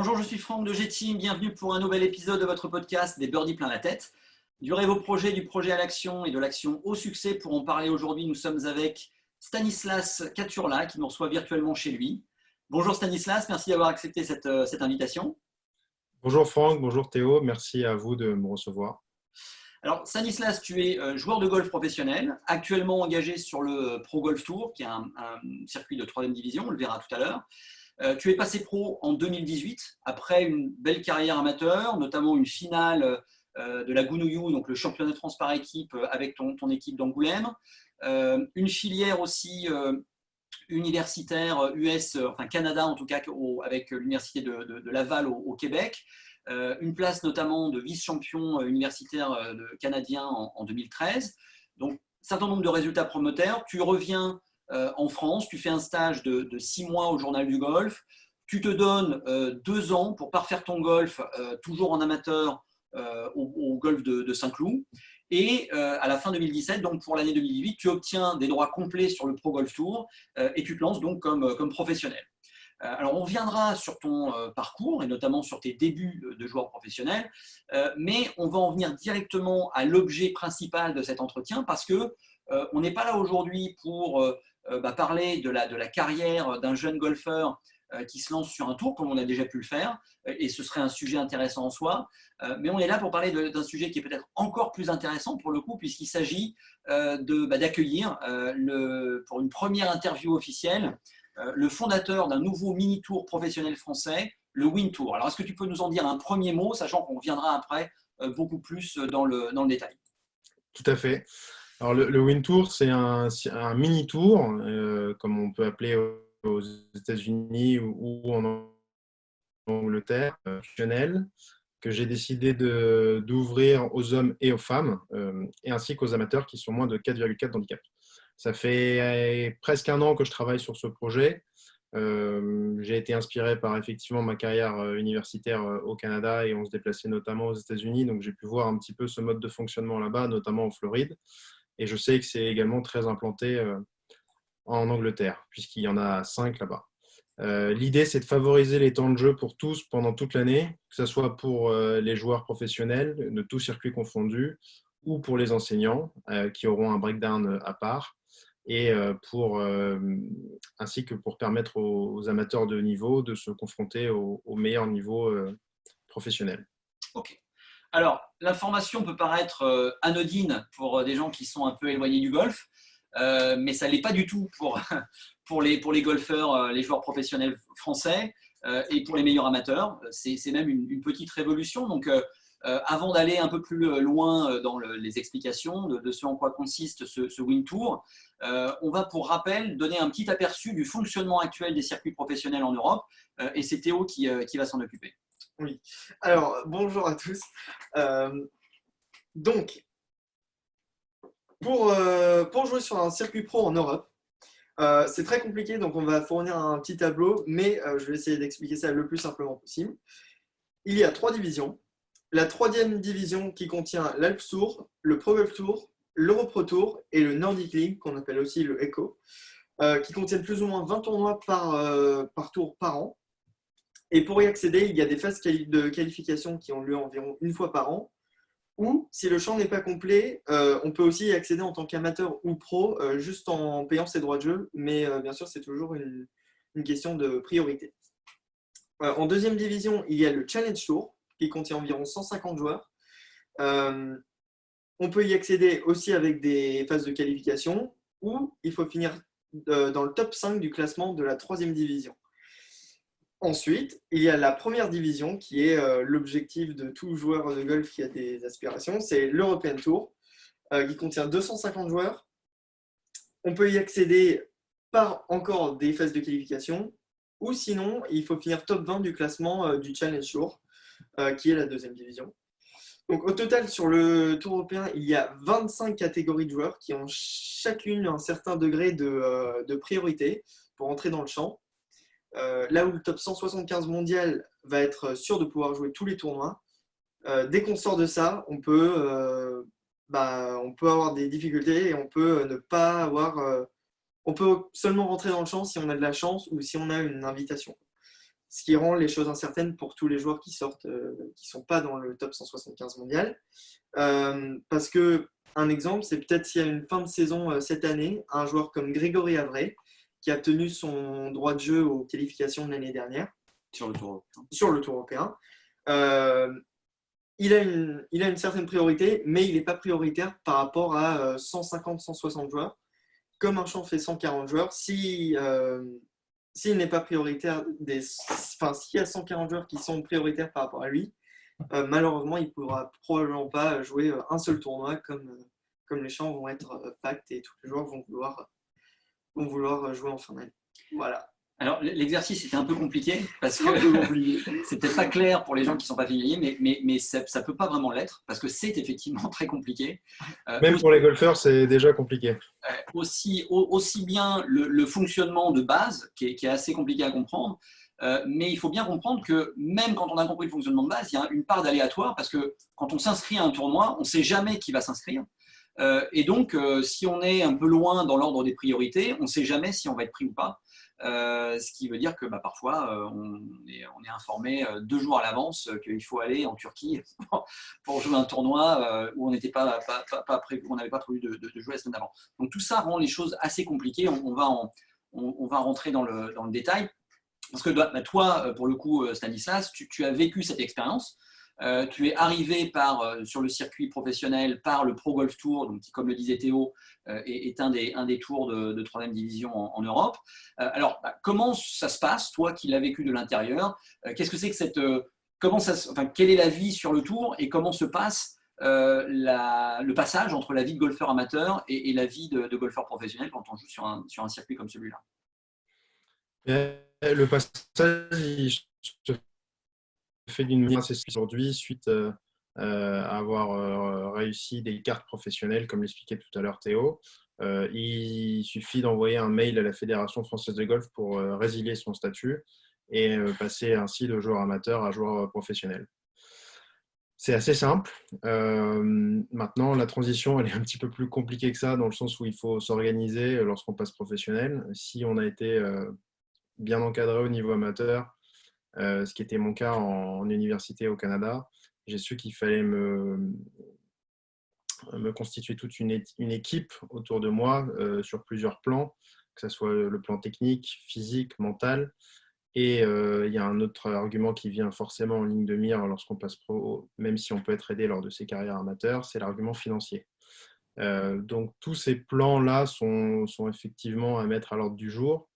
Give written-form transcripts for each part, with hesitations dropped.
Bonjour, je suis Franck de G-Team, bienvenue pour un nouvel épisode de votre podcast des birdies plein la tête. Du rêve au projet, du projet à l'action et de l'action au succès. Pour en parler aujourd'hui, nous sommes avec Stanislas Katurla qui nous reçoit virtuellement chez lui. Bonjour Stanislas, merci d'avoir accepté cette invitation. Bonjour Franck, bonjour Théo, merci à vous de me recevoir. Alors Stanislas, tu es joueur de golf professionnel, actuellement engagé sur le Pro Golf Tour, qui est un circuit de 3e division, on le verra tout à l'heure. Tu es passé pro en 2018, après une belle carrière amateur, notamment une finale de la Gounouillou, donc le championnat de France par équipe avec ton équipe d'Angoulême. Une filière aussi universitaire US, enfin Canada en tout cas, avec l'université de Laval au Québec. Une place notamment de vice-champion universitaire canadien en 2013. Donc, un certain nombre de résultats promoteurs. Tu reviens en France, tu fais un stage de 6 mois au Journal du Golf. Tu te donnes 2 ans pour parfaire ton golf, toujours en amateur, au golf de Saint-Cloud. Et à la fin 2017, donc pour l'année 2018, tu obtiens des droits complets sur le Pro Golf Tour et tu te lances donc comme professionnel. Alors, on reviendra sur ton parcours et notamment sur tes débuts de joueur professionnel, mais on va en venir directement à l'objet principal de cet entretien parce que on n'est pas là aujourd'hui pour parler de la carrière d'un jeune golfeur qui se lance sur un tour, comme on a déjà pu le faire, et ce serait un sujet intéressant en soi, mais on est là pour parler d'un sujet qui est peut-être encore plus intéressant pour le coup, puisqu'il s'agit d'accueillir pour une première interview officielle le fondateur d'un nouveau mini-tour professionnel français, le Win Tour. Alors, est-ce que tu peux nous en dire un premier mot, sachant qu'on reviendra après beaucoup plus dans le détail? Tout à fait. Alors le Win Tour, c'est un mini-tour, comme on peut appeler aux États-Unis ou en Angleterre, professionnel, que j'ai décidé d'ouvrir aux hommes et aux femmes, et ainsi qu'aux amateurs qui sont moins de 4,4 d'handicap. Ça fait presque un an que je travaille sur ce projet. J'ai été inspiré par effectivement ma carrière universitaire au Canada et on se déplaçait notamment aux États-Unis, donc j'ai pu voir un petit peu ce mode de fonctionnement là-bas, notamment en Floride. Et je sais que c'est également très implanté en Angleterre, puisqu'il y en a 5 là-bas. L'idée, c'est de favoriser les temps de jeu pour tous pendant toute l'année, que ce soit pour les joueurs professionnels, de tous circuits confondus, ou pour les enseignants qui auront un breakdown à part, et ainsi que pour permettre aux amateurs de haut niveau de se confronter au meilleur niveau professionnel. Ok. Alors, l'information peut paraître anodine pour des gens qui sont un peu éloignés du golf, mais ça ne l'est pas du tout pour les golfeurs, les joueurs professionnels français et pour les meilleurs amateurs. C'est même une petite révolution. Donc, avant d'aller un peu plus loin dans les explications de ce en quoi consiste ce Win Tour, on va pour rappel donner un petit aperçu du fonctionnement actuel des circuits professionnels en Europe et c'est Théo qui va s'en occuper. Oui, alors bonjour à tous. Donc, pour jouer sur un circuit pro en Europe, c'est très compliqué, donc on va fournir un petit tableau, mais je vais essayer d'expliquer ça le plus simplement possible. Il y a 3 divisions. La 3e division qui contient l'Alps Tour, le Pro Golf Tour, l'Euro-Pro Tour et le Nordic League, qu'on appelle aussi le ECO, qui contiennent plus ou moins 20 tournois par tour par an. Et pour y accéder, il y a des phases de qualification qui ont lieu environ une fois par an. Ou, si le champ n'est pas complet, on peut aussi y accéder en tant qu'amateur ou pro, juste en payant ses droits de jeu. Mais bien sûr, c'est toujours une question de priorité. En 2e division, il y a le Challenge Tour, qui contient environ 150 joueurs. On peut y accéder aussi avec des phases de qualification, ou il faut finir dans le top 5 du classement de la 3e division. Ensuite, il y a la 1re division qui est l'objectif de tout joueur de golf qui a des aspirations, c'est l'European Tour qui contient 250 joueurs. On peut y accéder par encore des phases de qualification ou sinon, il faut finir top 20 du classement du Challenge Tour qui est la 2e division. Donc au total, sur le Tour européen, il y a 25 catégories de joueurs qui ont chacune un certain degré de priorité pour entrer dans le champ. Là où le top 175 mondial va être sûr de pouvoir jouer tous les tournois, dès qu'on sort de ça, on peut avoir des difficultés et on peut ne pas avoir. On peut seulement rentrer dans le champ si on a de la chance ou si on a une invitation. ce qui rend les choses incertaines pour tous les joueurs qui sortent, qui sont pas dans le top 175 mondial. Parce que un exemple, c'est peut-être s'il y a une fin de saison cette année, un joueur comme Grégory Avray, qui a obtenu son droit de jeu aux qualifications de l'année dernière sur le Tour européen. Il a une certaine priorité, mais il n'est pas prioritaire par rapport à 150-160 joueurs. Comme un champ fait 140 joueurs, s'il n'est pas prioritaire, s'il y a 140 joueurs qui sont prioritaires par rapport à lui, malheureusement, il ne pourra probablement pas jouer un seul tournoi comme les champs vont être pactés et tous les joueurs vont vouloir jouer en fin d'année. Voilà. Alors, l'exercice était un peu compliqué parce que c'était pas clair pour les gens qui ne sont pas familiers, mais ça ne peut pas vraiment l'être parce que c'est effectivement très compliqué. Même pour les golfeurs, c'est déjà compliqué. Aussi bien le fonctionnement de base, qui est assez compliqué à comprendre, mais il faut bien comprendre que même quand on a compris le fonctionnement de base, il y a une part d'aléatoire parce que quand on s'inscrit à un tournoi, on ne sait jamais qui va s'inscrire. Et donc, si on est un peu loin dans l'ordre des priorités, on ne sait jamais si on va être pris ou pas. Ce qui veut dire que parfois, on est informé 2 jours à l'avance qu'il faut aller en Turquie pour jouer un tournoi où on n'avait pas prévu de jouer la semaine d'avant. Donc tout ça rend les choses assez compliquées. On va rentrer dans le détail. Parce que toi, pour le coup, Stanislas, tu as vécu cette expérience. Tu es arrivé sur le circuit professionnel par le Pro Golf Tour, donc, qui, comme le disait Théo, est un des tours de 3e division en Europe. Alors, comment ça se passe, toi qui l'as vécu de l'intérieur? Qu'est-ce que c'est que quelle est la vie sur le tour et comment se passe le passage entre la vie de golfeur amateur et la vie de golfeur professionnel quand on joue sur un circuit comme celui-là? Le passage, il se fait d'une manière assez simple aujourd'hui suite à avoir réussi des cartes professionnelles, comme l'expliquait tout à l'heure Théo. Il suffit d'envoyer un mail à la Fédération française de golf pour résilier son statut et passer ainsi de joueur amateur à joueur professionnel. C'est assez simple. Maintenant, la transition, elle est un petit peu plus compliquée que ça, dans le sens où il faut s'organiser lorsqu'on passe professionnel. Si on a été bien encadré au niveau amateur, ce qui était mon cas en université au Canada, j'ai su qu'il fallait me constituer toute une équipe autour de moi sur plusieurs plans, que ce soit le plan technique, physique, mental. Et il y a un autre argument qui vient forcément en ligne de mire lorsqu'on passe pro, même si on peut être aidé lors de ses carrières amateurs, c'est l'argument financier. Donc tous ces plans-là sont effectivement à mettre à l'ordre du jour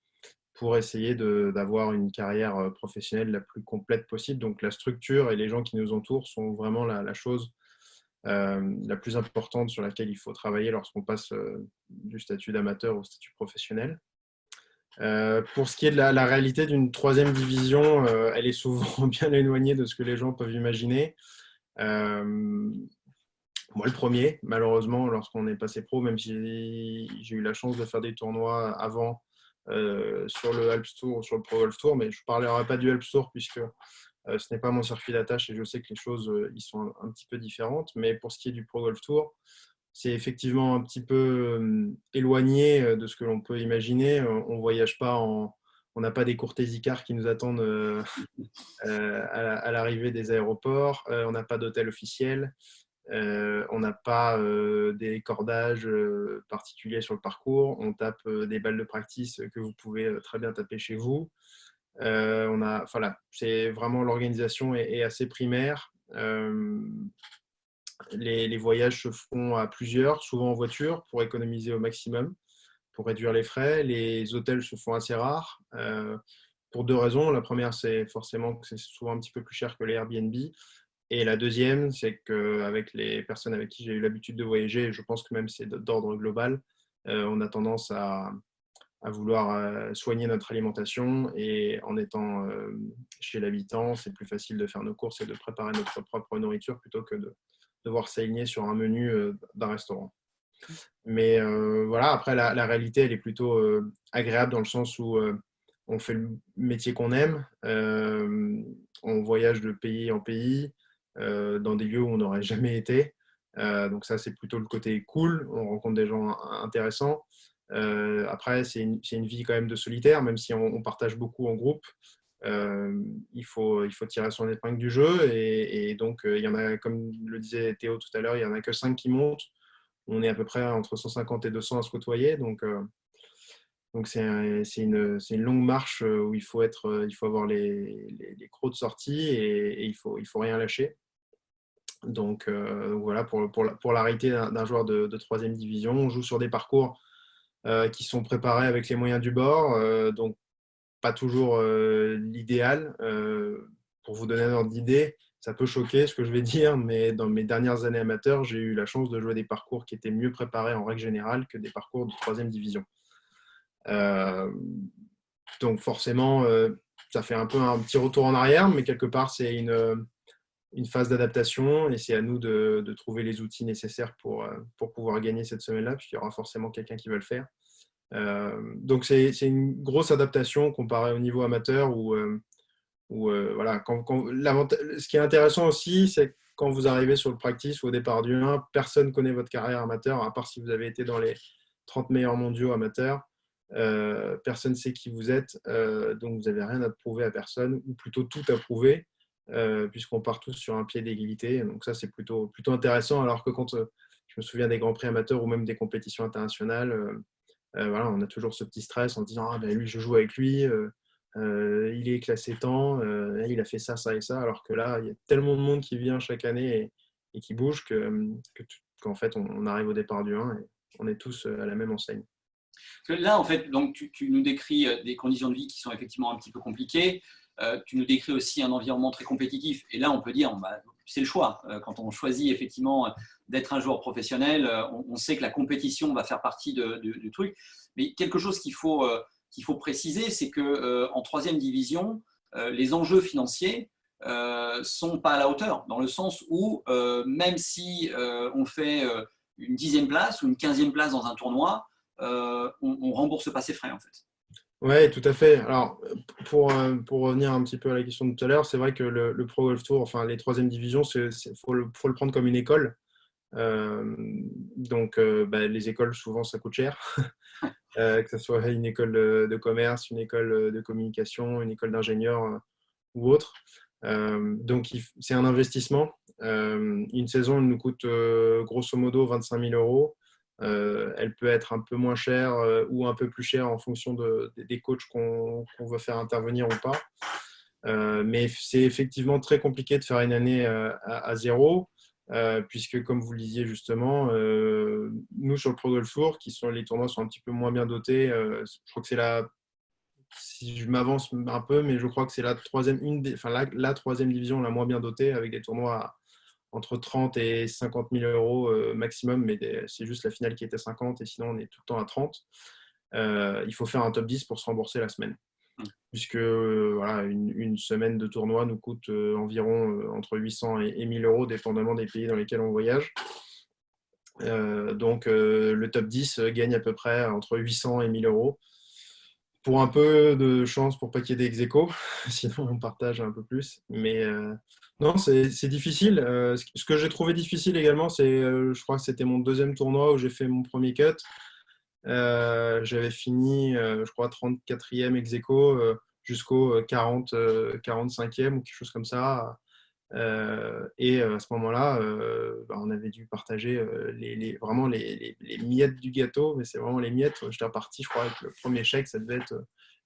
pour essayer d'avoir une carrière professionnelle la plus complète possible. Donc la structure et les gens qui nous entourent sont vraiment la chose la plus importante sur laquelle il faut travailler lorsqu'on passe du statut d'amateur au statut professionnel. Pour ce qui est de la réalité d'une 3e division, elle est souvent bien éloignée de ce que les gens peuvent imaginer. Moi, le premier, malheureusement, lorsqu'on est passé pro, même si j'ai eu la chance de faire des tournois avant sur le Alps Tour ou sur le Pro Golf Tour, mais je ne parlerai pas du Alps Tour puisque ce n'est pas mon circuit d'attache et je sais que les choses ils sont un petit peu différentes. Mais pour ce qui est du Pro Golf Tour, c'est effectivement un petit peu éloigné de ce que l'on peut imaginer. On ne voyage pas on n'a pas des courtésies-cars qui nous attendent à l'arrivée des aéroports. On n'a pas d'hôtel officiel. On n'a pas des cordages particuliers sur le parcours. On tape des balles de practice que vous pouvez très bien taper chez vous. C'est vraiment l'organisation est assez primaire. Les voyages se font à plusieurs, souvent en voiture, pour économiser au maximum, pour réduire les frais. Les hôtels se font assez rares, pour 2 raisons. La première, c'est forcément que c'est souvent un petit peu plus cher que les Airbnb. Et la deuxième, c'est qu'avec les personnes avec qui j'ai eu l'habitude de voyager, je pense que même c'est d'ordre global, on a tendance à vouloir soigner notre alimentation. Et en étant chez l'habitant, c'est plus facile de faire nos courses et de préparer notre propre nourriture plutôt que de devoir s'aligner sur un menu d'un restaurant. Mais voilà, après, la réalité, elle est plutôt agréable dans le sens où on fait le métier qu'on aime, on voyage de pays en pays, dans des lieux où on n'aurait jamais été. Donc ça, c'est plutôt le côté cool, on rencontre des gens intéressants. Après, c'est une vie quand même de solitaire, même si on partage beaucoup en groupe. il faut tirer son épingle du jeu. Et donc, il y en a, comme le disait Théo tout à l'heure, il n'y en a que 5 qui montent. On est à peu près entre 150 et 200 à se côtoyer. Donc c'est une longue marche où il faut avoir les crocs de sortie et il faut rien lâcher. Donc voilà, pour l'arrêté d'un joueur de 3e division, on joue sur des parcours qui sont préparés avec les moyens du bord, donc pas toujours l'idéal. Pour vous donner un ordre d'idée, ça peut choquer ce que je vais dire, mais dans mes dernières années amateurs, j'ai eu la chance de jouer des parcours qui étaient mieux préparés en règle générale que des parcours de 3e division. Donc forcément, ça fait un peu un petit retour en arrière, mais quelque part, c'est une phase d'adaptation et c'est à nous de trouver les outils nécessaires pour pouvoir gagner cette semaine-là, puisqu'il y aura forcément quelqu'un qui va le faire. Donc c'est une grosse adaptation comparée au niveau amateur où voilà, ce qui est intéressant aussi, c'est que quand vous arrivez sur le practice ou au départ du 1, personne ne connaît votre carrière amateur, à part si vous avez été dans les 30 meilleurs mondiaux amateurs. Personne ne sait qui vous êtes, donc vous n'avez rien à prouver à personne, ou plutôt tout à prouver, puisqu'on part tous sur un pied d'égalité. Donc ça, c'est plutôt intéressant, alors que quand je me souviens des Grands Prix amateurs ou même des compétitions internationales, voilà, on a toujours ce petit stress en disant « Ah ben lui, je joue avec lui, il est classé tant, il a fait ça, ça et ça », alors que là, il y a tellement de monde qui vient chaque année et qui bouge qu'en fait, on arrive au départ du 1 et on est tous à la même enseigne. Parce que là, en fait, donc, tu nous décris des conditions de vie qui sont effectivement un petit peu compliquées. Tu nous décris aussi un environnement très compétitif. Et là, on peut dire, bah, c'est le choix. Quand on choisit effectivement d'être un joueur professionnel, on sait que la compétition va faire partie du truc. Mais quelque chose qu'il faut préciser, c'est qu'en 3e division, les enjeux financiers sont pas à la hauteur, dans le sens où même si on fait une 10e place ou une 15e place dans un tournoi, on rembourse pas ses frais en fait. Oui, tout à fait. Alors, pour revenir un petit peu à la question de tout à l'heure, c'est vrai que le Pro Golf Tour, enfin les 3e divisions, faut le prendre comme une école. Donc, les écoles, souvent, ça coûte cher. Que ce soit une école de commerce, une école de communication, une école d'ingénieur ou autre. Donc, c'est un investissement. Une saison, elle nous coûte grosso modo 25 000 euros. Elle peut être un peu moins chère ou un peu plus chère en fonction des coachs qu'on veut faire intervenir ou pas. Mais c'est effectivement très compliqué de faire une année à zéro, puisque comme vous le disiez justement, nous sur le Pro Golf Tour, les tournois sont un petit peu moins bien dotés. Je crois que c'est si je m'avance un peu, mais je crois que c'est la 3e division la moins bien dotée, avec des tournois entre 30 et 50 000 euros maximum, mais c'est juste la finale qui était 50 et sinon on est tout le temps à 30. Il faut faire un top 10 pour se rembourser la semaine. Puisque voilà, une semaine de tournoi nous coûte environ entre 800 et 1000 euros, dépendamment des pays dans lesquels on voyage. Donc le top 10 gagne à peu près entre 800 et 1000 euros. Pour un peu de chance pour pas qu'il y ait des ex-aequo, sinon on partage un peu plus. Mais non, c'est difficile. Ce que j'ai trouvé difficile également, je crois que c'était mon 2e tournoi où j'ai fait mon premier cut. J'avais fini, je crois, 34e ex-aequo jusqu'au 45e ou quelque chose comme ça. Et à ce moment-là, on avait dû partager vraiment les miettes du gâteau, mais c'est vraiment les miettes. J'étais reparti, je crois, avec le premier chèque, ça devait être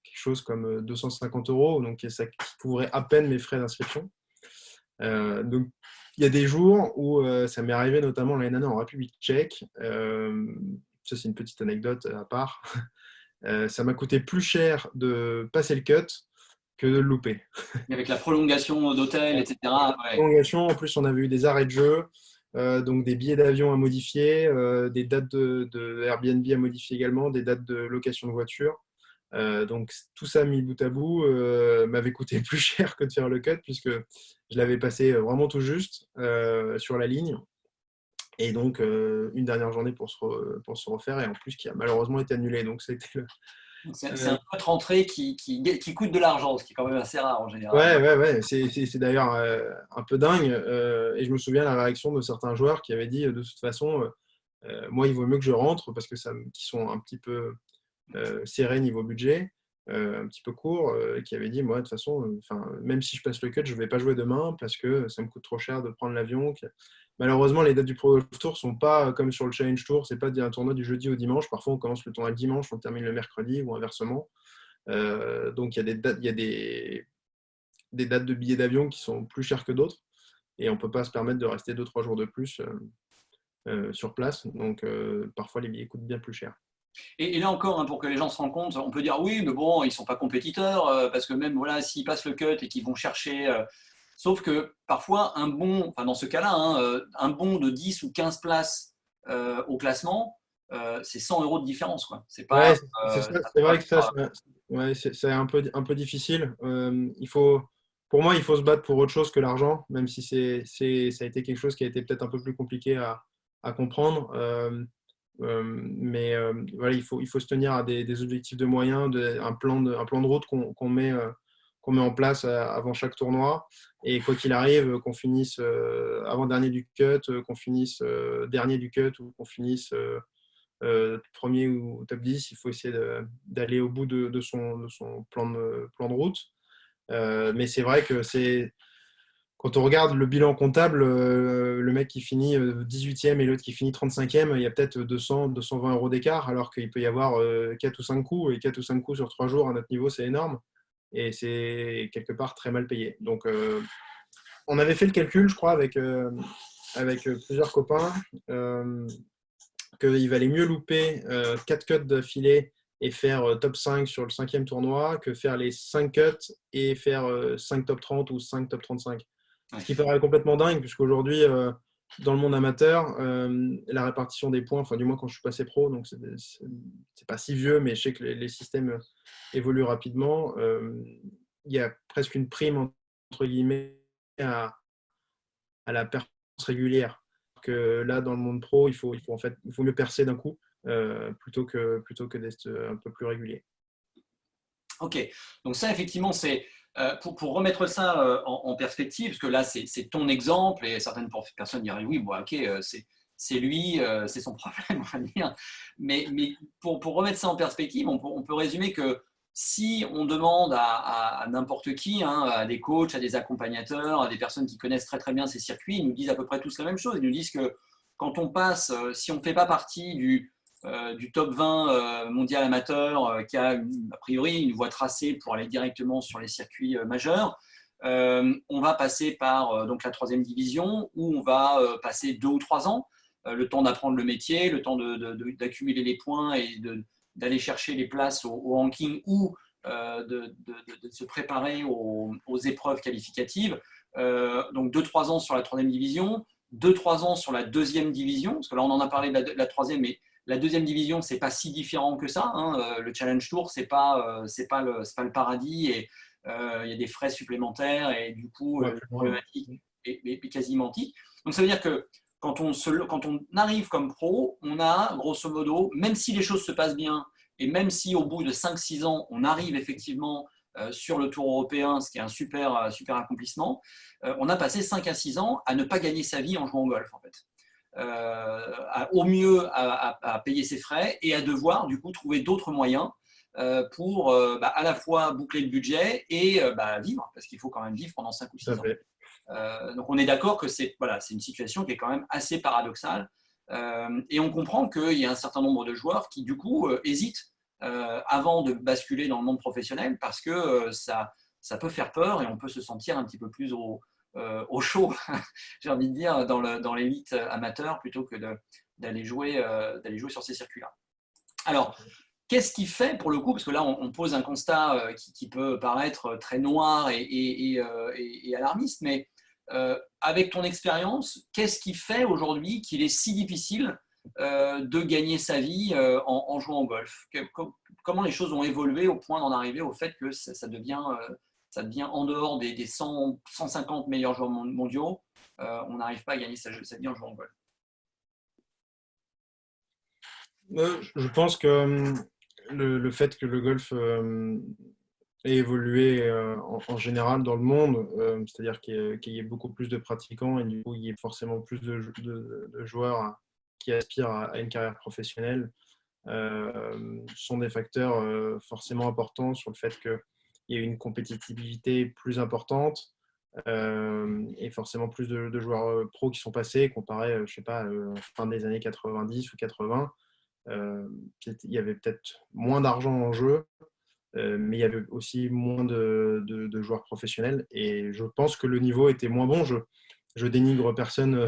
quelque chose comme 250 euros, donc ça couvrait à peine mes frais d'inscription. Donc il y a des jours où ça m'est arrivé, notamment l'année dernière en République tchèque. Ça, c'est une petite anecdote à part. Ça m'a coûté plus cher de passer le cut que de le louper. Avec la prolongation d'hôtel, etc. Ouais. Prolongation, en plus, on avait eu des arrêts de jeu, donc des billets d'avion à modifier, des dates de Airbnb à modifier également, des dates de location de voiture. Donc tout ça mis bout à bout m'avait coûté plus cher que de faire le cut, puisque je l'avais passé vraiment tout juste sur la ligne. Et donc une dernière journée pour se refaire, et en plus qui a malheureusement été annulée. Donc c'était c'est un autre entrée qui coûte de l'argent, ce qui est quand même assez rare en général. Ouais. C'est d'ailleurs un peu dingue. Et je me souviens la réaction de certains joueurs qui avaient dit de toute façon, moi il vaut mieux que je rentre parce que qui sont un petit peu serrés niveau budget. un petit peu court, qui avait dit, moi, de toute façon, même si je passe le cut, je ne vais pas jouer demain parce que ça me coûte trop cher de prendre l'avion. Malheureusement, les dates du Pro Golf Tour ne sont pas comme sur le Challenge Tour. Ce n'est pas un tournoi du jeudi au dimanche. Parfois, on commence le tournoi le dimanche, on termine le mercredi ou inversement. Donc, il y a des dates de billets d'avion qui sont plus chères que d'autres. Et on ne peut pas se permettre de rester 2-3 jours de plus sur place. Donc, parfois, les billets coûtent bien plus cher. Et là encore, hein, pour que les gens se rendent compte, on peut dire oui, mais bon, ils ne sont pas compétiteurs, parce que même voilà, s'ils passent le cut et qu'ils vont chercher. Sauf que parfois, dans ce cas-là, hein, un bon de 10 ou 15 places au classement, c'est 100 € de différence, quoi. C'est pas. C'est vrai que ça, c'est un peu difficile. Pour moi, il faut se battre pour autre chose que l'argent, même si ça a été quelque chose qui a été peut-être un peu plus compliqué à comprendre. Mais voilà, il faut se tenir à des objectifs de moyens, un plan de route qu'on met en place avant chaque tournoi. Et quoi qu'il arrive, qu'on finisse avant-dernier du cut, qu'on finisse dernier du cut ou qu'on finisse premier ou top 10, il faut essayer d'aller au bout de son plan de route. Mais c'est vrai que quand on regarde le bilan comptable, le mec qui finit 18e et l'autre qui finit 35e, il y a peut-être 200-220 € d'écart, alors qu'il peut y avoir 4 ou 5 coups. Et 4 ou 5 coups sur 3 jours à notre niveau, c'est énorme. Et c'est quelque part très mal payé. Donc, on avait fait le calcul, je crois, avec plusieurs copains, qu'il valait mieux louper 4 cuts d'affilée et faire top 5 sur le 5e tournoi que faire les 5 cuts et faire 5 top 30 ou 5 top 35. Ce qui paraît complètement dingue, puisqu'aujourd'hui, dans le monde amateur, la répartition des points, enfin du moins quand je suis passé pro, donc c'est pas si vieux, mais je sais que les systèmes évoluent rapidement. Il y a presque une prime, entre guillemets, à la performance régulière. Que là, dans le monde pro, il faut mieux percer d'un coup plutôt que d'être un peu plus régulier. Ok, donc ça, effectivement, c'est pour remettre ça en perspective, parce que là, c'est ton exemple, et certaines personnes diraient oui, bon, ok, c'est lui, c'est son problème, on va dire. Mais pour remettre ça en perspective, on peut résumer que si on demande à n'importe qui, hein, à des coachs, à des accompagnateurs, à des personnes qui connaissent très très bien ces circuits, ils nous disent à peu près tous la même chose. Ils nous disent que quand on passe, si on ne fait pas partie du top 20 mondial amateur qui a a priori une voie tracée pour aller directement sur les circuits majeurs. On va passer par donc la 3e division où on va passer 2 ou 3 ans, le temps d'apprendre le métier, le temps d'accumuler les points et d'aller chercher les places au ranking ou de se préparer aux épreuves qualificatives. Donc 2-3 ans sur la 3e division, 2-3 ans sur la 2e division, parce que là on en a parlé de la 3e, mais la 2e division, c'est pas si différent que ça. Hein. Le Challenge Tour, c'est pas le paradis et il y a des frais supplémentaires et du coup, la problématique est quasi identique. Donc ça veut dire que quand on arrive comme pro, on a grosso modo, même si les choses se passent bien et même si au bout de 5-6 ans, on arrive effectivement sur le Tour européen, ce qui est un super accomplissement, on a passé 5 à 6 ans à ne pas gagner sa vie en jouant au golf en fait. Au mieux à payer ses frais et à devoir du coup trouver d'autres moyens pour à la fois boucler le budget et vivre, parce qu'il faut quand même vivre pendant 5 ou 6 ans. Donc on est d'accord que c'est une situation qui est quand même assez paradoxale et on comprend qu'il y a un certain nombre de joueurs qui du coup hésitent avant de basculer dans le monde professionnel parce que ça peut faire peur et on peut se sentir un petit peu plus au chaud, j'ai envie de dire, dans l'élite amateur plutôt que d'aller jouer sur ces circuits-là. Alors, qu'est-ce qui fait pour le coup, parce que là on pose un constat qui peut paraître très noir et alarmiste, mais avec ton expérience, qu'est-ce qui fait aujourd'hui qu'il est si difficile de gagner sa vie en jouant au golf? Comment les choses ont évolué au point d'en arriver au fait que ça devient en dehors des 150 meilleurs joueurs mondiaux, on n'arrive pas à gagner sa vie en jouant au golf? Je pense que le fait que le golf ait évolué en général dans le monde, c'est-à-dire qu'il y ait beaucoup plus de pratiquants et du coup il y ait forcément plus de joueurs qui aspirent à une carrière professionnelle, sont des facteurs forcément importants sur le fait qu'il y ait une compétitivité plus importante et forcément plus de joueurs pros qui sont passés comparé, je sais pas, fin des années 90 ou 80. Il y avait peut-être moins d'argent en jeu, mais il y avait aussi moins de joueurs professionnels et je pense que le niveau était moins bon. Je dénigre personne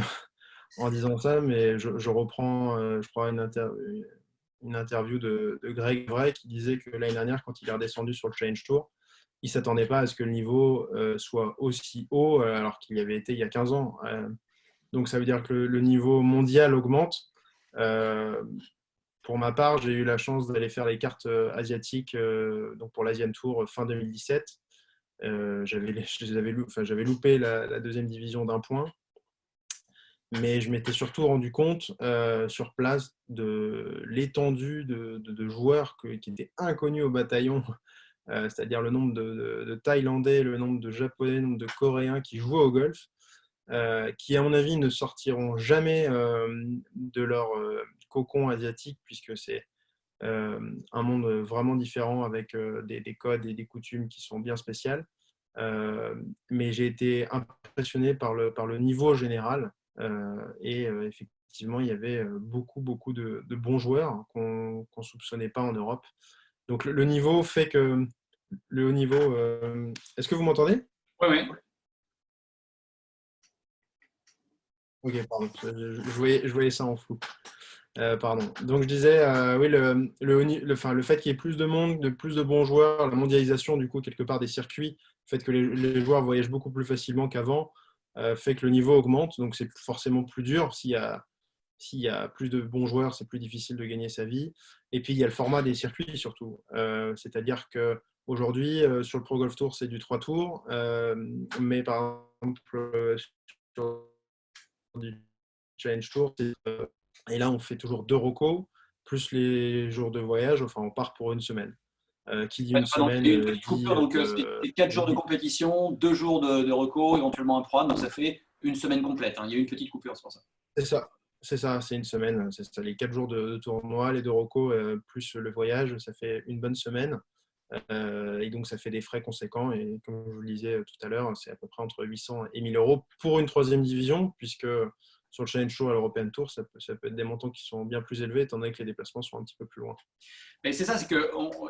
en disant ça, mais je reprends, je crois, une interview de Greg Vray qui disait que l'année dernière, quand il est redescendu sur le Challenge Tour, il ne s'attendait pas à ce que le niveau soit aussi haut alors qu'il y avait été il y a 15 ans. Donc ça veut dire que le niveau mondial augmente. Pour ma part, j'ai eu la chance d'aller faire les cartes asiatiques donc pour l'Asian Tour fin 2017. J'avais loupé la deuxième division d'un point. Mais je m'étais surtout rendu compte sur place de l'étendue de joueurs qui étaient inconnus au bataillon, c'est-à-dire le nombre de Thaïlandais, le nombre de Japonais, le nombre de Coréens qui jouaient au golf, qui à mon avis ne sortiront jamais de leur cocon asiatique, puisque c'est un monde vraiment différent avec des codes et des coutumes qui sont bien spéciales. Mais j'ai été impressionné par le niveau général. Et effectivement, il y avait beaucoup de bons joueurs qu'on ne soupçonnait pas en Europe. Donc le niveau fait que le haut niveau. Est-ce que vous m'entendez? Oui, oui. Ok, pardon. Je voyais ça en flou. Pardon. Donc je disais, oui, le fait qu'il y ait plus de monde, plus de bons joueurs, la mondialisation du coup quelque part des circuits, le fait que les joueurs voyagent beaucoup plus facilement qu'avant, fait que le niveau augmente. Donc c'est forcément plus dur. S'il y a plus de bons joueurs, c'est plus difficile de gagner sa vie. Et puis il y a le format des circuits surtout. C'est-à-dire qu'aujourd'hui, sur le Pro Golf Tour, c'est du 3 tours. Mais par exemple, sur du Challenge Tour, et là, on fait toujours 2 recos, plus les jours de voyage. Enfin, on part pour une semaine. Qui dit une Donc, semaine il y a une petite dit, coupure, donc c'est 4 jours de compétition, 2 jours de recours, éventuellement un programme, donc ça fait une semaine complète. Hein. Il y a eu une petite coupure, c'est pour ça. C'est ça, c'est une semaine. C'est ça, les 4 jours de tournoi, les 2 recos, plus le voyage, ça fait une bonne semaine. Et donc, ça fait des frais conséquents. Et comme je vous le disais tout à l'heure, c'est à peu près entre 800 et 1000 euros pour une troisième division, puisque sur le Challenge Tour et l'European Tour, ça peut être des montants qui sont bien plus élevés, étant donné que les déplacements sont un petit peu plus loin. Mais c'est ça, c'est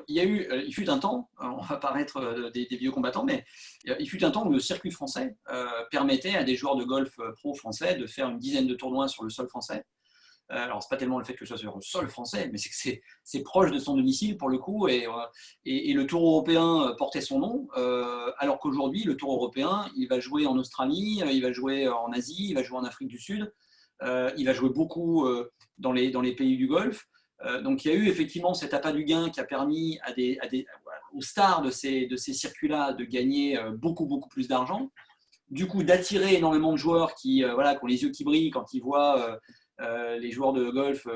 il fut un temps, on va paraître des vieux combattants, mais il fut un temps où le circuit français permettait à des joueurs de golf pro français de faire une dizaine de tournois sur le sol français. Alors, c'est pas tellement le fait que ce soit sur le sol français, mais c'est que c'est proche de son domicile pour le coup, et le Tour européen portait son nom, alors qu'aujourd'hui, le Tour européen, il va jouer en Australie, il va jouer en Asie, il va jouer en Afrique du Sud, il va jouer beaucoup dans les pays du Golfe. Donc, il y a eu effectivement cet appât du gain qui a permis aux stars de ces circuits-là de gagner beaucoup plus d'argent. Du coup, d'attirer énormément de joueurs qui ont les yeux qui brillent quand ils voient les joueurs de golf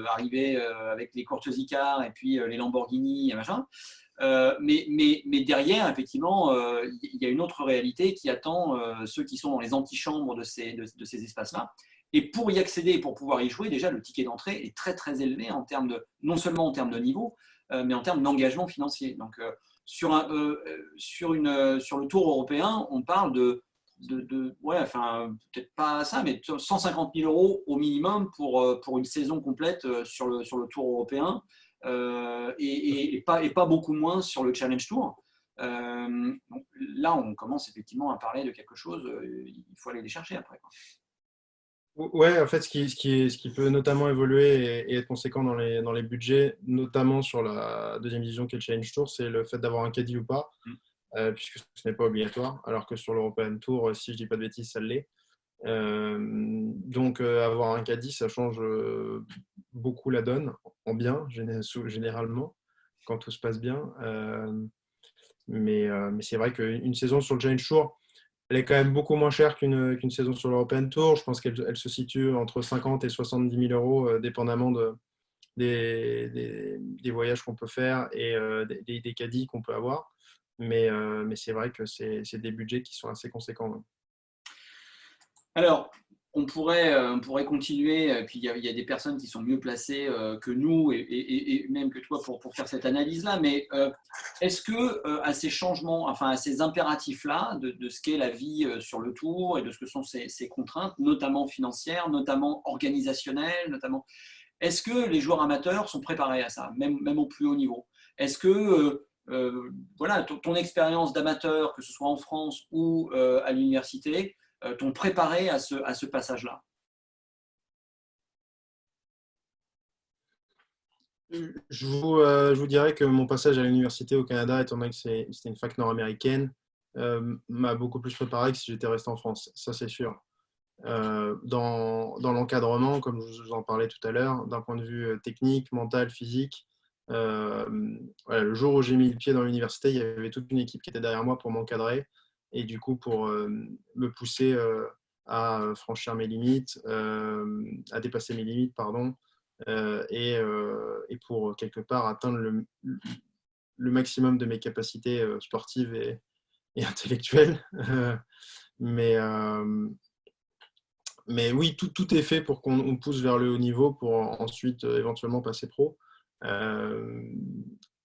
arriver avec les Cortesicar et puis les Lamborghini et machin. Mais derrière, effectivement, il y a une autre réalité qui attend ceux qui sont dans les antichambres de ces espaces-là. Et pour y accéder, pour pouvoir y jouer, déjà, le ticket d'entrée est très élevé non seulement en termes de niveau, mais en termes d'engagement financier. Donc, sur le Tour européen, on parle peut-être pas ça, mais 150 000 euros au minimum pour une saison complète sur le Tour européen et pas beaucoup moins sur le Challenge Tour. Donc là, on commence effectivement à parler de quelque chose, il faut aller les chercher après, quoi. Ouais, en fait, ce qui peut notamment évoluer et être conséquent dans les budgets, notamment sur la deuxième division qui est le Challenge Tour, c'est le fait d'avoir un caddie ou pas, puisque ce n'est pas obligatoire, alors que sur l'European Tour, si je ne dis pas de bêtises, ça l'est. Donc, avoir un caddie, ça change beaucoup la donne, en bien, généralement, quand tout se passe bien. Mais c'est vrai qu'une saison sur le Challenge Tour, elle est quand même beaucoup moins chère qu'une saison sur l'European Tour. Je pense qu'elle se situe entre 50 et 70 000 euros, dépendamment des voyages qu'on peut faire et des caddies qu'on peut avoir. Mais c'est vrai que c'est des budgets qui sont assez conséquents. Alors, on pourrait continuer, et puis il y a des personnes qui sont mieux placées que nous et même que toi pour faire cette analyse-là, mais est-ce que à ces changements, enfin à ces impératifs-là de ce qu'est la vie sur le tour et de ce que sont ces contraintes, notamment financières, notamment organisationnelles, notamment, est-ce que les joueurs amateurs sont préparés à ça, même au plus haut niveau? Est-ce que voilà, ton expérience d'amateur, que ce soit en France ou à l'université, t'ont préparé à ce passage-là? Je vous dirais que mon passage à l'université au Canada, étant donné que c'était une fac nord-américaine, m'a beaucoup plus préparé que si j'étais resté en France. Ça, c'est sûr. Dans l'encadrement, comme je vous en parlais tout à l'heure, d'un point de vue technique, mental, physique, voilà, le jour où j'ai mis le pied dans l'université, il y avait toute une équipe qui était derrière moi pour m'encadrer et du coup pour me pousser à franchir mes limites, à dépasser mes limites, pardon, et pour quelque part atteindre le maximum de mes capacités sportives et intellectuelles. mais, mais oui, tout est fait pour qu'on pousse vers le haut niveau pour ensuite éventuellement passer pro.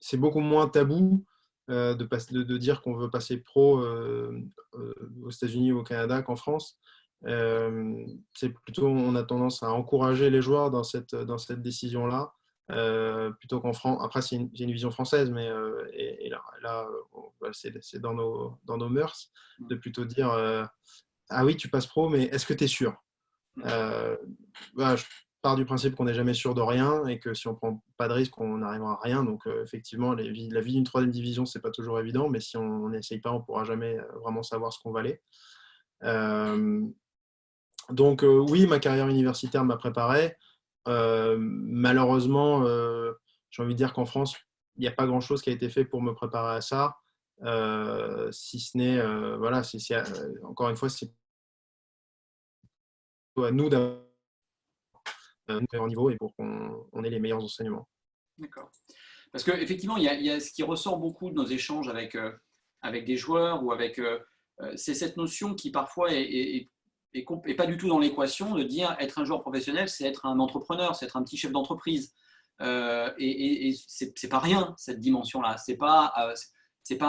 C'est beaucoup moins tabou de dire qu'on veut passer pro aux États-Unis ou au Canada qu'en France. C'est plutôt, on a tendance à encourager les joueurs dans cette décision-là, plutôt qu'en France. Après, c'est une vision française, mais et là c'est dans nos mœurs de plutôt dire ah oui, tu passes pro, mais est-ce que tu es sûr? Bah, je pars du principe qu'on n'est jamais sûr de rien et que si on ne prend pas de risque, on n'arrivera à rien. Donc, effectivement, la vie d'une troisième division, c'est pas toujours évident, mais si on n'essaye pas, on ne pourra jamais vraiment savoir ce qu'on valait. Donc, oui, ma carrière universitaire m'a préparé. Malheureusement, j'ai envie de dire qu'en France, il n'y a pas grand-chose qui a été fait pour me préparer à ça, si ce n'est, voilà, encore une fois, c'est à nous d'avoir un meilleur niveau et pour qu'on ait les meilleurs enseignements. D'accord. Parce qu'effectivement, il y a ce qui ressort beaucoup de nos échanges avec des joueurs ou avec. C'est cette notion qui parfois est pas du tout dans l'équation de dire être un joueur professionnel, c'est être un entrepreneur, c'est être un petit chef d'entreprise. Et c'est pas rien, cette dimension-là. C'est pas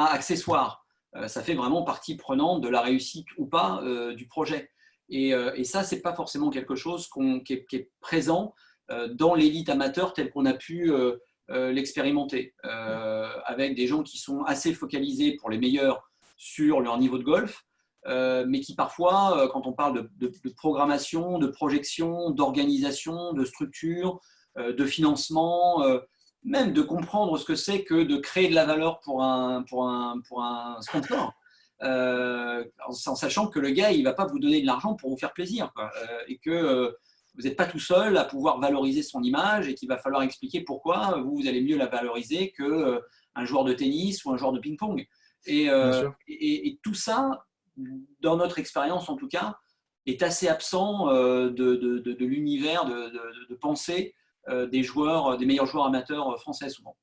accessoire. Ça fait vraiment partie prenante de la réussite ou pas du projet. Et ça, c'est pas forcément quelque chose qui est présent dans l'élite amateur telle qu'on a pu l'expérimenter, avec des gens qui sont assez focalisés pour les meilleurs sur leur niveau de golf, mais qui parfois, quand on parle de programmation, de projection, d'organisation, de structure, de financement, même de comprendre ce que c'est que de créer de la valeur pour un sponsor, en sachant que le gars, il ne va pas vous donner de l'argent pour vous faire plaisir, quoi, et que vous n'êtes pas tout seul à pouvoir valoriser son image et qu'il va falloir expliquer pourquoi vous allez mieux la valoriser qu'un joueur de tennis ou un joueur de ping-pong. Et tout ça, dans notre expérience en tout cas, est assez absent de l'univers de pensée des meilleurs joueurs amateurs français souvent.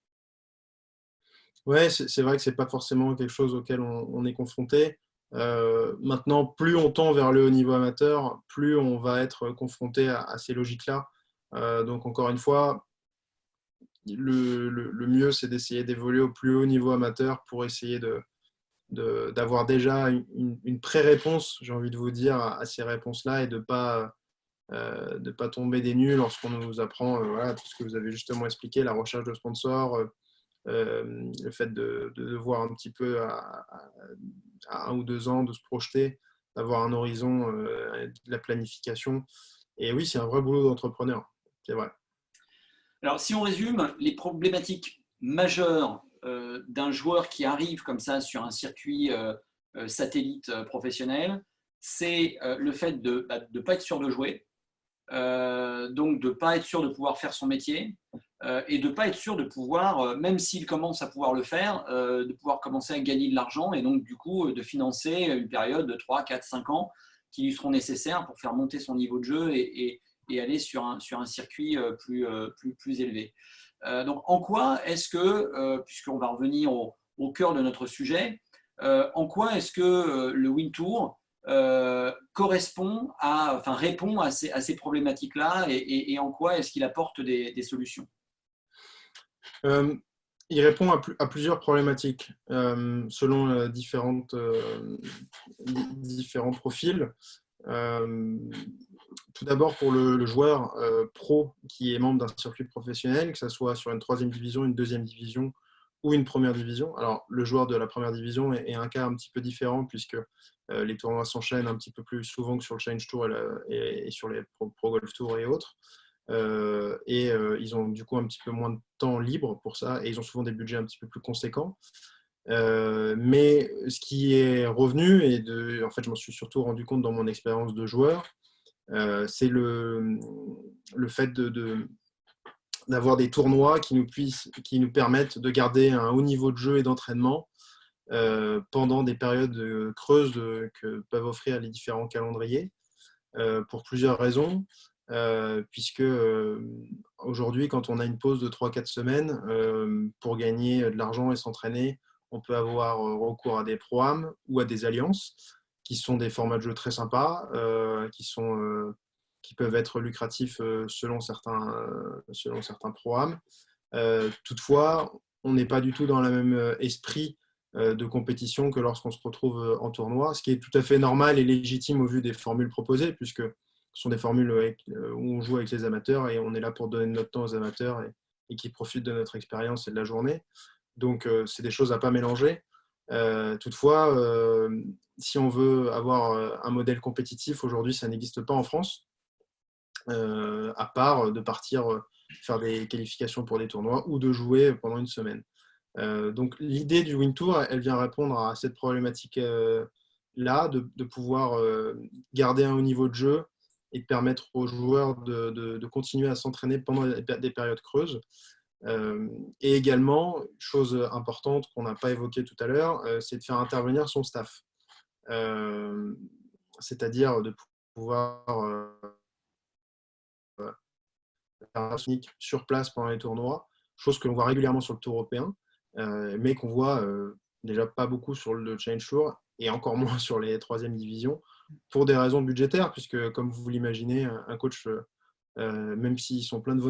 Ouais, c'est vrai que c'est pas forcément quelque chose auquel on est confronté. Maintenant, plus on tend vers le haut niveau amateur, plus on va être confronté à ces logiques-là. Donc, encore une fois, le mieux, c'est d'essayer d'évoluer au plus haut niveau amateur pour essayer d'avoir déjà une pré-réponse, j'ai envie de vous dire, à ces réponses-là et de pas tomber des nuls lorsqu'on nous apprend voilà, tout ce que vous avez justement expliqué, la recherche de sponsors, le fait de voir un petit peu à 1 ou 2 ans, de se projeter, d'avoir un horizon, de la planification. Et oui, c'est un vrai boulot d'entrepreneur, c'est vrai. Alors, si on résume, les problématiques majeures d'un joueur qui arrive comme ça sur un circuit satellite professionnel, c'est le fait de ne pas être sûr de jouer, donc de ne pas être sûr de pouvoir faire son métier, et de ne pas être sûr de pouvoir, même s'il commence à pouvoir le faire, de pouvoir commencer à gagner de l'argent et donc du coup de financer une période de 3, 4, 5 ans qui lui seront nécessaires pour faire monter son niveau de jeu et aller sur un circuit plus élevé. Donc en quoi est-ce que, puisqu'on va revenir au cœur de notre sujet, en quoi est-ce que le Win Tour répond à ces problématiques-là et en quoi est-ce qu'il apporte des solutions? Il répond à plusieurs problématiques selon différents profils. Tout d'abord pour le joueur pro qui est membre d'un circuit professionnel, que ce soit sur une troisième division, une deuxième division ou une première division. Alors le joueur de la première division est un cas un petit peu différent puisque les tournois s'enchaînent un petit peu plus souvent que sur le Challenge Tour et sur les Pro Golf Tour et autres. Ils ont du coup un petit peu moins de temps libre pour ça et ils ont souvent des budgets un petit peu plus conséquents. Mais ce qui est revenu, en fait je m'en suis surtout rendu compte dans mon expérience de joueur, c'est le fait d'avoir des tournois qui nous permettent de garder un haut niveau de jeu et d'entraînement pendant des périodes creuses que peuvent offrir les différents calendriers, pour plusieurs raisons. Puisque aujourd'hui, quand on a une pause de 3-4 semaines, pour gagner de l'argent et s'entraîner, on peut avoir recours à des pro-am ou à des alliances, qui sont des formats de jeu très sympas, qui peuvent être lucratifs selon certains pro-am. Toutefois, on n'est pas du tout dans le même esprit de compétition que lorsqu'on se retrouve en tournoi, ce qui est tout à fait normal et légitime au vu des formules proposées, puisque ce sont des formules où on joue avec les amateurs et on est là pour donner notre temps aux amateurs et qui profitent de notre expérience et de la journée. Donc, c'est des choses à ne pas mélanger. Toutefois, si on veut avoir un modèle compétitif, aujourd'hui, ça n'existe pas en France, à part de partir faire des qualifications pour des tournois ou de jouer pendant une semaine. Donc, l'idée du Win Tour, elle vient répondre à cette problématique-là, de pouvoir garder un haut niveau de jeu et de permettre aux joueurs de continuer à s'entraîner pendant des périodes creuses. Et également, chose importante qu'on n'a pas évoquée tout à l'heure, c'est de faire intervenir son staff. C'est-à-dire de pouvoir faire un technique sur place pendant les tournois, chose que l'on voit régulièrement sur le Tour européen, mais qu'on voit déjà pas beaucoup sur le Challenge Tour et encore moins sur les troisièmes divisions, pour des raisons budgétaires, puisque comme vous l'imaginez, un coach, même s'ils sont plein de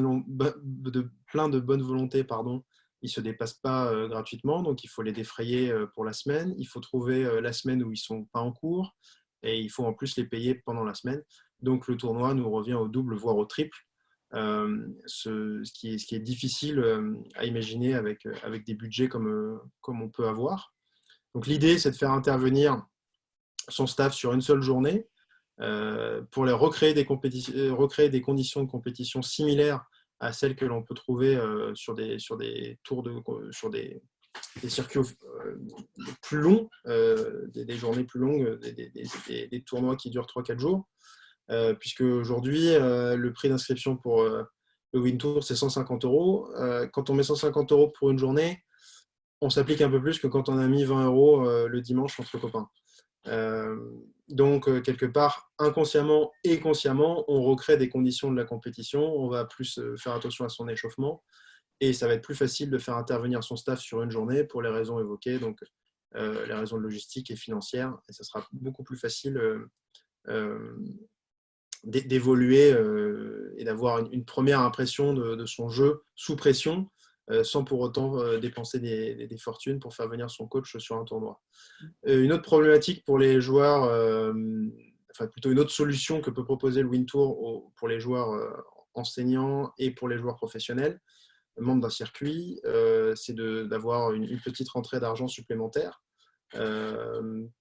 bonne volonté, ils ne se dépassent pas gratuitement, donc il faut les défrayer pour la semaine, il faut trouver la semaine où ils ne sont pas en cours, et il faut en plus les payer pendant la semaine. Donc le tournoi nous revient au double, voire au triple, ce qui est difficile à imaginer avec des budgets comme on peut avoir. Donc l'idée, c'est de faire intervenir son staff sur une seule journée pour recréer des conditions de compétition similaires à celles que l'on peut trouver sur des circuits plus longs, des journées plus longues, des tournois qui durent 3-4 jours, puisque aujourd'hui, le prix d'inscription pour le Win Tour, c'est 150 €. Quand on met 150 € pour une journée, on s'applique un peu plus que quand on a mis 20 € le dimanche entre copains. Donc, quelque part, inconsciemment et consciemment, on recrée des conditions de la compétition, on va plus faire attention à son échauffement, et ça va être plus facile de faire intervenir son staff sur une journée pour les raisons évoquées, donc les raisons logistiques et financières, et ça sera beaucoup plus facile d'évoluer et d'avoir une première impression de son jeu sous pression, sans pour autant dépenser des fortunes pour faire venir son coach sur un tournoi. Une autre problématique pour les joueurs, enfin plutôt une autre solution que peut proposer le Win Tour pour les joueurs enseignants et pour les joueurs professionnels, membres d'un circuit, c'est d'avoir une petite rentrée d'argent supplémentaire,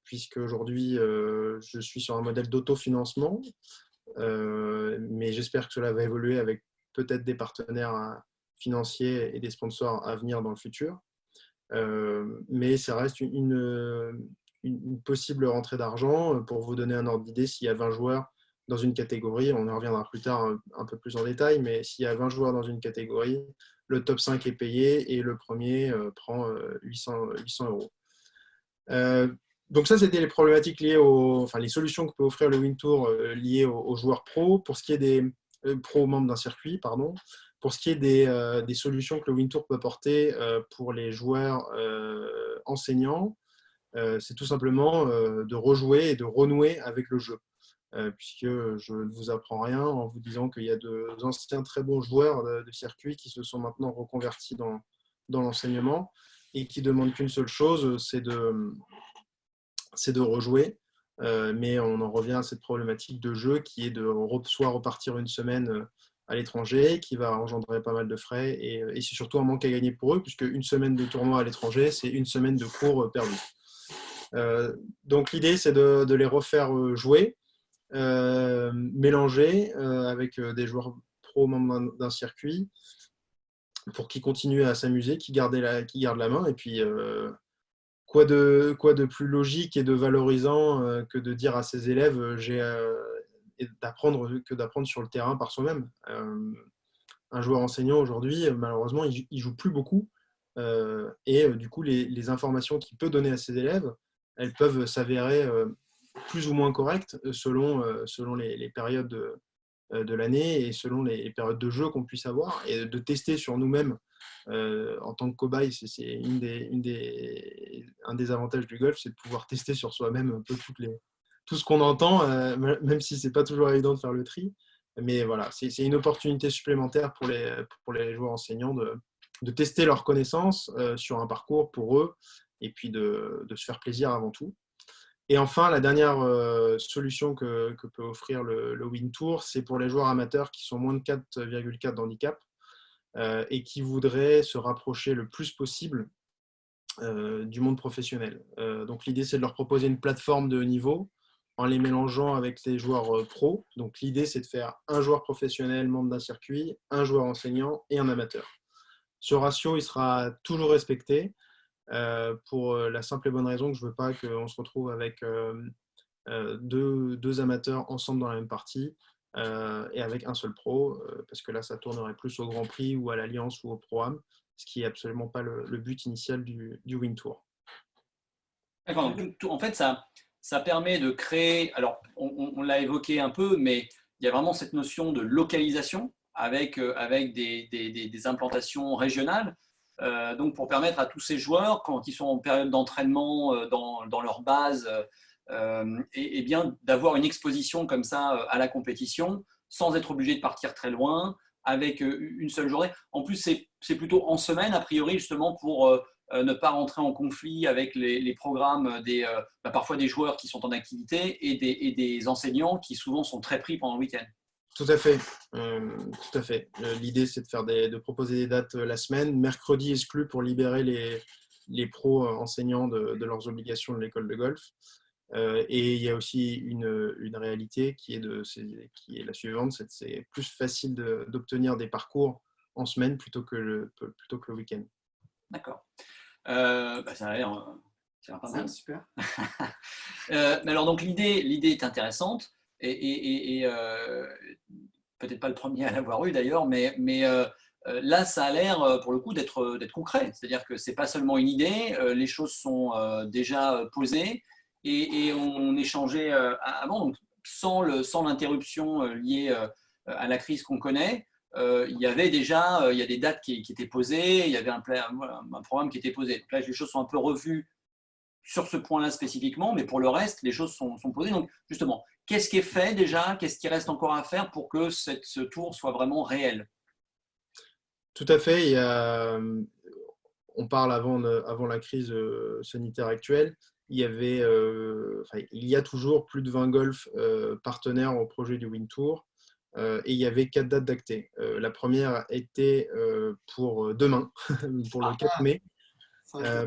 puisque aujourd'hui je suis sur un modèle d'autofinancement, mais j'espère que cela va évoluer avec peut-être des partenaires financiers et des sponsors à venir dans le futur. Mais ça reste une possible rentrée d'argent. Pour vous donner un ordre d'idée, s'il y a 20 joueurs dans une catégorie, on en reviendra plus tard un peu plus en détail, mais s'il y a 20 joueurs dans une catégorie, le top 5 est payé et le premier prend 800 €. Donc ça, c'était les problématiques liées les solutions que peut offrir le Win Tour liées aux joueurs pros. Pour ce qui est des pros membres d'un circuit, pour ce qui est des solutions que le Win Tour peut apporter pour les joueurs enseignants, c'est tout simplement de rejouer et de renouer avec le jeu. Puisque je ne vous apprends rien en vous disant qu'il y a de anciens très bons joueurs de circuit qui se sont maintenant reconvertis dans l'enseignement et qui ne demandent qu'une seule chose, c'est de rejouer. Mais on en revient à cette problématique de jeu qui est de soit repartir une semaine à l'étranger, qui va engendrer pas mal de frais, et c'est surtout un manque à gagner pour eux, puisque une semaine de tournoi à l'étranger, c'est une semaine de cours perdus. Donc l'idée, c'est de les refaire jouer, mélanger avec des joueurs pro membres d'un circuit, pour qu'ils continuent à s'amuser, qu'ils gardent la main, et puis quoi de plus logique et de valorisant que de dire à ses élèves d'apprendre sur le terrain par soi-même. Un joueur enseignant aujourd'hui, malheureusement, il joue plus beaucoup, et du coup, les informations qu'il peut donner à ses élèves, elles peuvent s'avérer plus ou moins correctes selon les périodes de l'année et selon les périodes de jeu qu'on puisse avoir, et de tester sur nous-mêmes en tant que cobaye. C'est un des avantages du golf, c'est de pouvoir tester sur soi-même un peu tout ce qu'on entend, même si c'est pas toujours évident de faire le tri. Mais voilà, c'est une opportunité supplémentaire pour les joueurs enseignants de tester leurs connaissances sur un parcours pour eux, et puis de se faire plaisir avant tout. Et enfin, la dernière solution que peut offrir le Win Tour, c'est pour les joueurs amateurs qui sont moins de 4,4 d'handicap et qui voudraient se rapprocher le plus possible du monde professionnel. Donc l'idée, c'est de leur proposer une plateforme de haut niveau en les mélangeant avec les joueurs pros. Donc l'idée, c'est de faire un joueur professionnel membre d'un circuit, un joueur enseignant et un amateur. Ce ratio, il sera toujours respecté. Pour la simple et bonne raison que je ne veux pas qu'on se retrouve avec deux amateurs ensemble dans la même partie et avec un seul pro, parce que là, ça tournerait plus au Grand Prix ou à l'Alliance ou au Pro-Am, ce qui n'est absolument pas le but initial du Win Tour. D'accord, donc, en fait, ça permet de créer, alors on l'a évoqué un peu, mais il y a vraiment cette notion de localisation avec des implantations régionales. Donc pour permettre à tous ces joueurs, quand ils sont en période d'entraînement dans leur base, et bien d'avoir une exposition comme ça à la compétition, sans être obligé de partir très loin, avec une seule journée. En plus, c'est plutôt en semaine, a priori, justement, pour ne pas rentrer en conflit avec les programmes parfois des joueurs qui sont en activité et des enseignants qui souvent sont très pris pendant le week-end. Tout à fait. Tout à fait. L'idée, c'est de proposer des dates la semaine, mercredi exclu pour libérer les pros enseignants de leurs obligations de l'école de golf. Et il y a aussi une réalité qui est la suivante, c'est plus facile d'obtenir des parcours en semaine plutôt que le week-end. D'accord. Ça a l'air pas mal. Super. Mais alors, donc, l'idée est intéressante et peut-être pas le premier à l'avoir eu d'ailleurs, mais là, ça a l'air pour le coup d'être concret. C'est-à-dire que ce n'est pas seulement une idée, les choses sont déjà posées et on échangeait avant, donc sans l'interruption liée à la crise qu'on connaît. Il y avait déjà il y a des dates qui étaient posées, il y avait un programme qui était posé. Donc là, les choses sont un peu revues sur ce point-là spécifiquement, mais pour le reste, les choses sont posées. Donc justement, qu'est-ce qui est fait déjà? Qu'est-ce qui reste encore à faire pour que ce tour soit vraiment réel? Tout à fait. On parle avant la crise sanitaire actuelle. Il y a toujours plus de 20 golfs partenaires au projet du Win Tour. Et il y avait 4 dates d'actées. La première était pour demain, pour le 4 mai.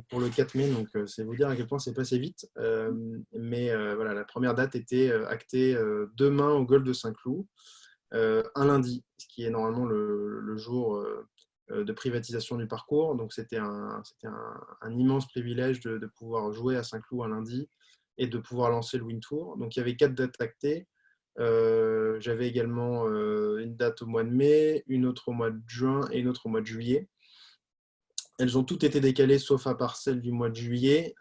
Pour le 4 mai, donc c'est vous dire à quel point c'est passé vite. Mais voilà, la première date était actée demain au golf de Saint-Cloud, un lundi, ce qui est normalement le jour de privatisation du parcours. Donc c'était un immense privilège de pouvoir jouer à Saint-Cloud un lundi et de pouvoir lancer le Win Tour. Donc il y avait 4 dates actées. J'avais également une date au mois de mai, une autre au mois de juin et une autre au mois de juillet. Elles ont toutes été décalées sauf à part celle du mois de juillet,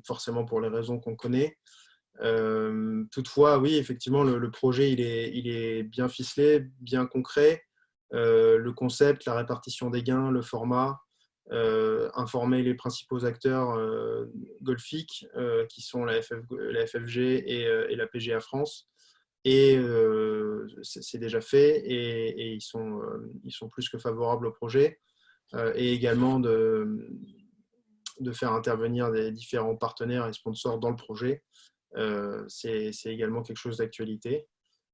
forcément pour les raisons qu'on connaît. Toutefois, oui, effectivement, le projet il est bien ficelé, bien concret. Le concept, la répartition des gains, le format, informer les principaux acteurs golfiques qui sont la FFG et la PGA France. Et c'est déjà fait et ils sont plus que favorables au projet. Et également de faire intervenir des différents partenaires et sponsors dans le projet. C'est également quelque chose d'actualité.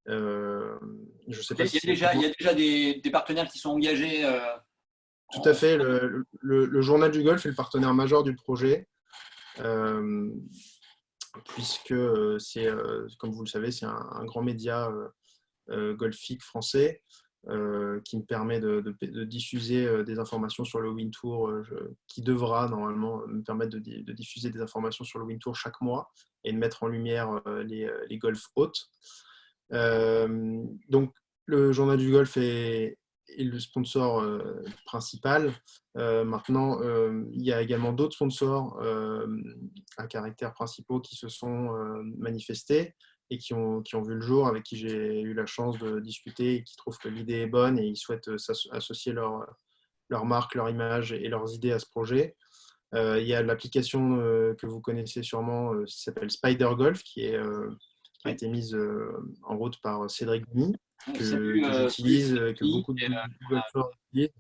Je sais pas il y a déjà des partenaires qui sont engagés. Tout à fait. Le Journal du Golf est le partenaire majeur du projet, puisque c'est, comme vous le savez, c'est un grand média golfique français qui me permet de diffuser des informations sur le Wind Tour, qui devra normalement me permettre de diffuser des informations sur le Wind Tour chaque mois et de mettre en lumière les golf hôtes. Donc, le Journal du Golf est le sponsor principal. Maintenant, il y a également d'autres sponsors à caractère principaux qui se sont manifestés et qui ont vu le jour, avec qui j'ai eu la chance de discuter et qui trouvent que l'idée est bonne et ils souhaitent associer leur marque, leur image et leurs idées à ce projet. Il y a l'application que vous connaissez sûrement qui s'appelle Spider Golf, qui a été mise en route par Cédric Denis, que j'utilise, que beaucoup de golfeurs utilisent.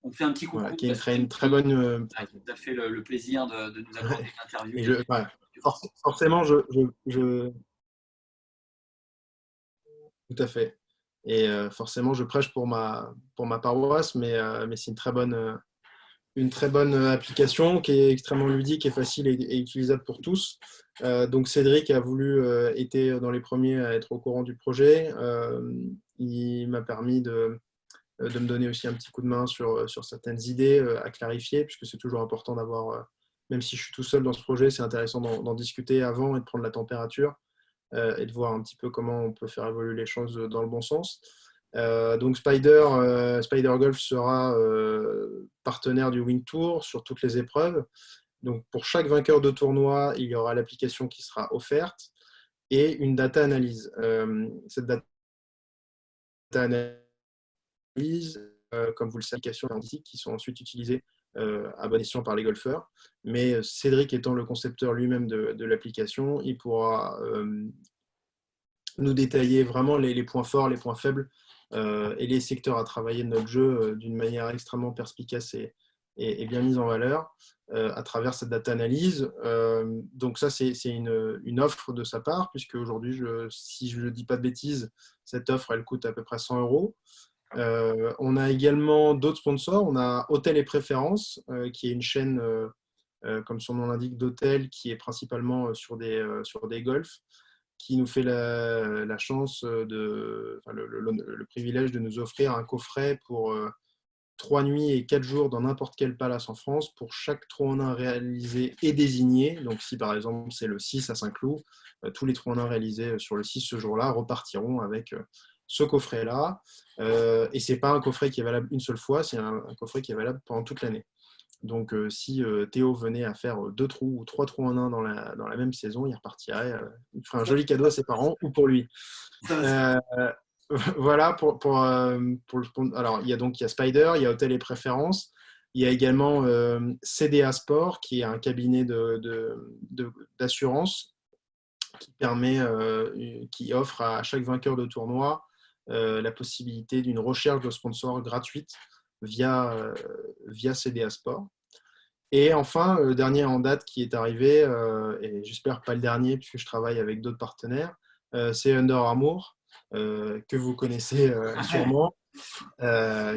On fait un petit coucou. Voilà, qui est une très bonne. Qui nous a fait le plaisir de nous accorder une interview. Forcément, tout à fait. Et forcément, je prêche pour ma paroisse, mais c'est une très bonne application qui est extrêmement ludique et facile et utilisable pour tous. Donc Cédric a voulu était dans les premiers à être au courant du projet. Il m'a permis de me donner aussi un petit coup de main sur certaines idées à clarifier, puisque c'est toujours important d'avoir, même si je suis tout seul dans ce projet, c'est intéressant d'en discuter avant et de prendre la température et de voir un petit peu comment on peut faire évoluer les choses dans le bon sens. Donc Spider Golf sera partenaire du Wind Tour sur toutes les épreuves. Donc pour chaque vainqueur de tournoi, il y aura l'application qui sera offerte et une data analyse. Cette data analyse, comme vous le savez, applications analytiques qui sont ensuite utilisées à bon escient par les golfeurs. Mais Cédric étant le concepteur lui-même de l'application, il pourra nous détailler vraiment les points forts, les points faibles et les secteurs à travailler de notre jeu d'une manière extrêmement perspicace et bien mise en valeur à travers cette data analyse. Donc ça, c'est une offre de sa part, puisque aujourd'hui, si je ne dis pas de bêtises, cette offre, elle coûte à peu près 100 €. On a également d'autres sponsors. On a Hôtel et Préférences, qui est une chaîne, comme son nom l'indique, d'hôtels, qui est principalement sur des golfs, qui nous fait la chance, le privilège de nous offrir un coffret pour 3 nuits et 4 jours dans n'importe quel palace en France pour chaque trou en 1 réalisé et désigné. Donc si par exemple c'est le 6 à Saint-Cloud, tous les trous en 1 réalisés sur le 6 ce jour-là repartiront avec ce coffret-là. Et ce n'est pas un coffret qui est valable une seule fois, c'est un coffret qui est valable pendant toute l'année. Donc, si Théo venait à faire 2 trous ou 3 trous en 1 dans la même saison, il repartirait. Il ferait un joli cadeau à ses parents ou pour lui. Voilà pour le. Alors, il y a Spider, il y a Hôtel et Préférences. Il y a également CDA Sport, qui est un cabinet d'assurance qui offre à chaque vainqueur de tournoi la possibilité d'une recherche de sponsors gratuite via CDA Sport. Et enfin, le dernier en date qui est arrivé, et j'espère pas le dernier puisque je travaille avec d'autres partenaires, c'est Under Armour, que vous connaissez sûrement,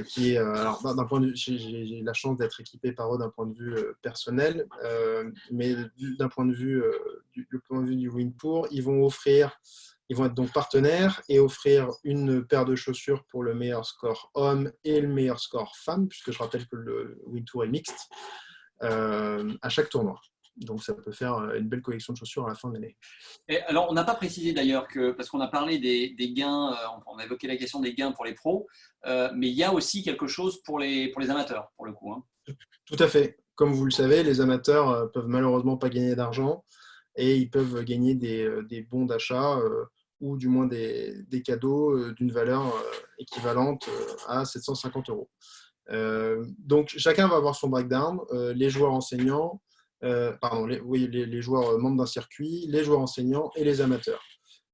qui est, alors d'un point de vue, j'ai la chance d'être équipé par eux d'un point de vue personnel, mais d'un point de vue du Wind Tour, ils vont être donc partenaires et offrir une paire de chaussures pour le meilleur score homme et le meilleur score femme, puisque je rappelle que le Wind Tour est mixte, à chaque tournoi. Donc ça peut faire une belle collection de chaussures à la fin de l'année. Et alors, on n'a pas précisé d'ailleurs parce qu'on a parlé des gains, on a évoqué la question des gains pour les pros, mais il y a aussi quelque chose pour les amateurs, pour le coup. Hein. Tout à fait. Comme vous le savez, les amateurs peuvent malheureusement pas gagner d'argent et ils peuvent gagner des bons d'achat ou du moins des cadeaux d'une valeur équivalente à 750 €. Donc, chacun va avoir son breakdown. Les joueurs enseignants, les joueurs membres d'un circuit, les joueurs enseignants et les amateurs.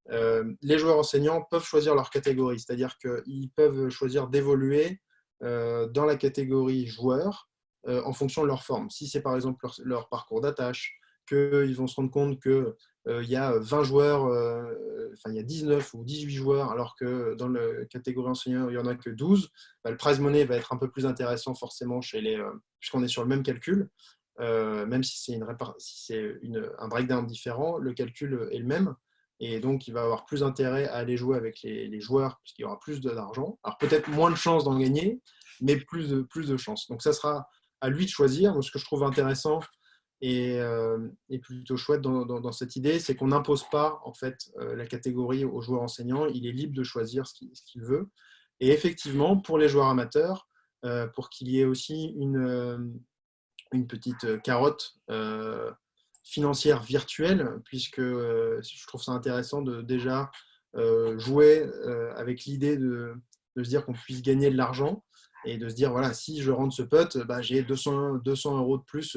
Les joueurs enseignants peuvent choisir leur catégorie, c'est-à-dire qu'ils peuvent choisir d'évoluer dans la catégorie joueur en fonction de leur forme. Si c'est par exemple leur parcours d'attache, qu'ils vont se rendre compte qu'il y a 20 joueurs, il y a 19 ou 18 joueurs, alors que dans la catégorie enseignant, il n'y en a que 12, le prize money va être un peu plus intéressant forcément puisqu'on est sur le même calcul. Même si c'est un breakdown différent, le calcul est le même. Et donc, il va avoir plus intérêt à aller jouer avec les joueurs, puisqu'il y aura plus d'argent. Alors, peut-être moins de chances d'en gagner, mais plus de chances. Donc, ça sera à lui de choisir. Moi, ce que je trouve intéressant et plutôt chouette dans cette idée, c'est qu'on n'impose pas en fait, la catégorie aux joueurs enseignants. Il est libre de choisir ce qu'il veut. Et effectivement, pour les joueurs amateurs, pour qu'il y ait aussi une petite carotte financière virtuelle, puisque je trouve ça intéressant de déjà jouer avec l'idée de se dire qu'on puisse gagner de l'argent et de se dire, voilà, si je rentre ce putt, j'ai 200 € de plus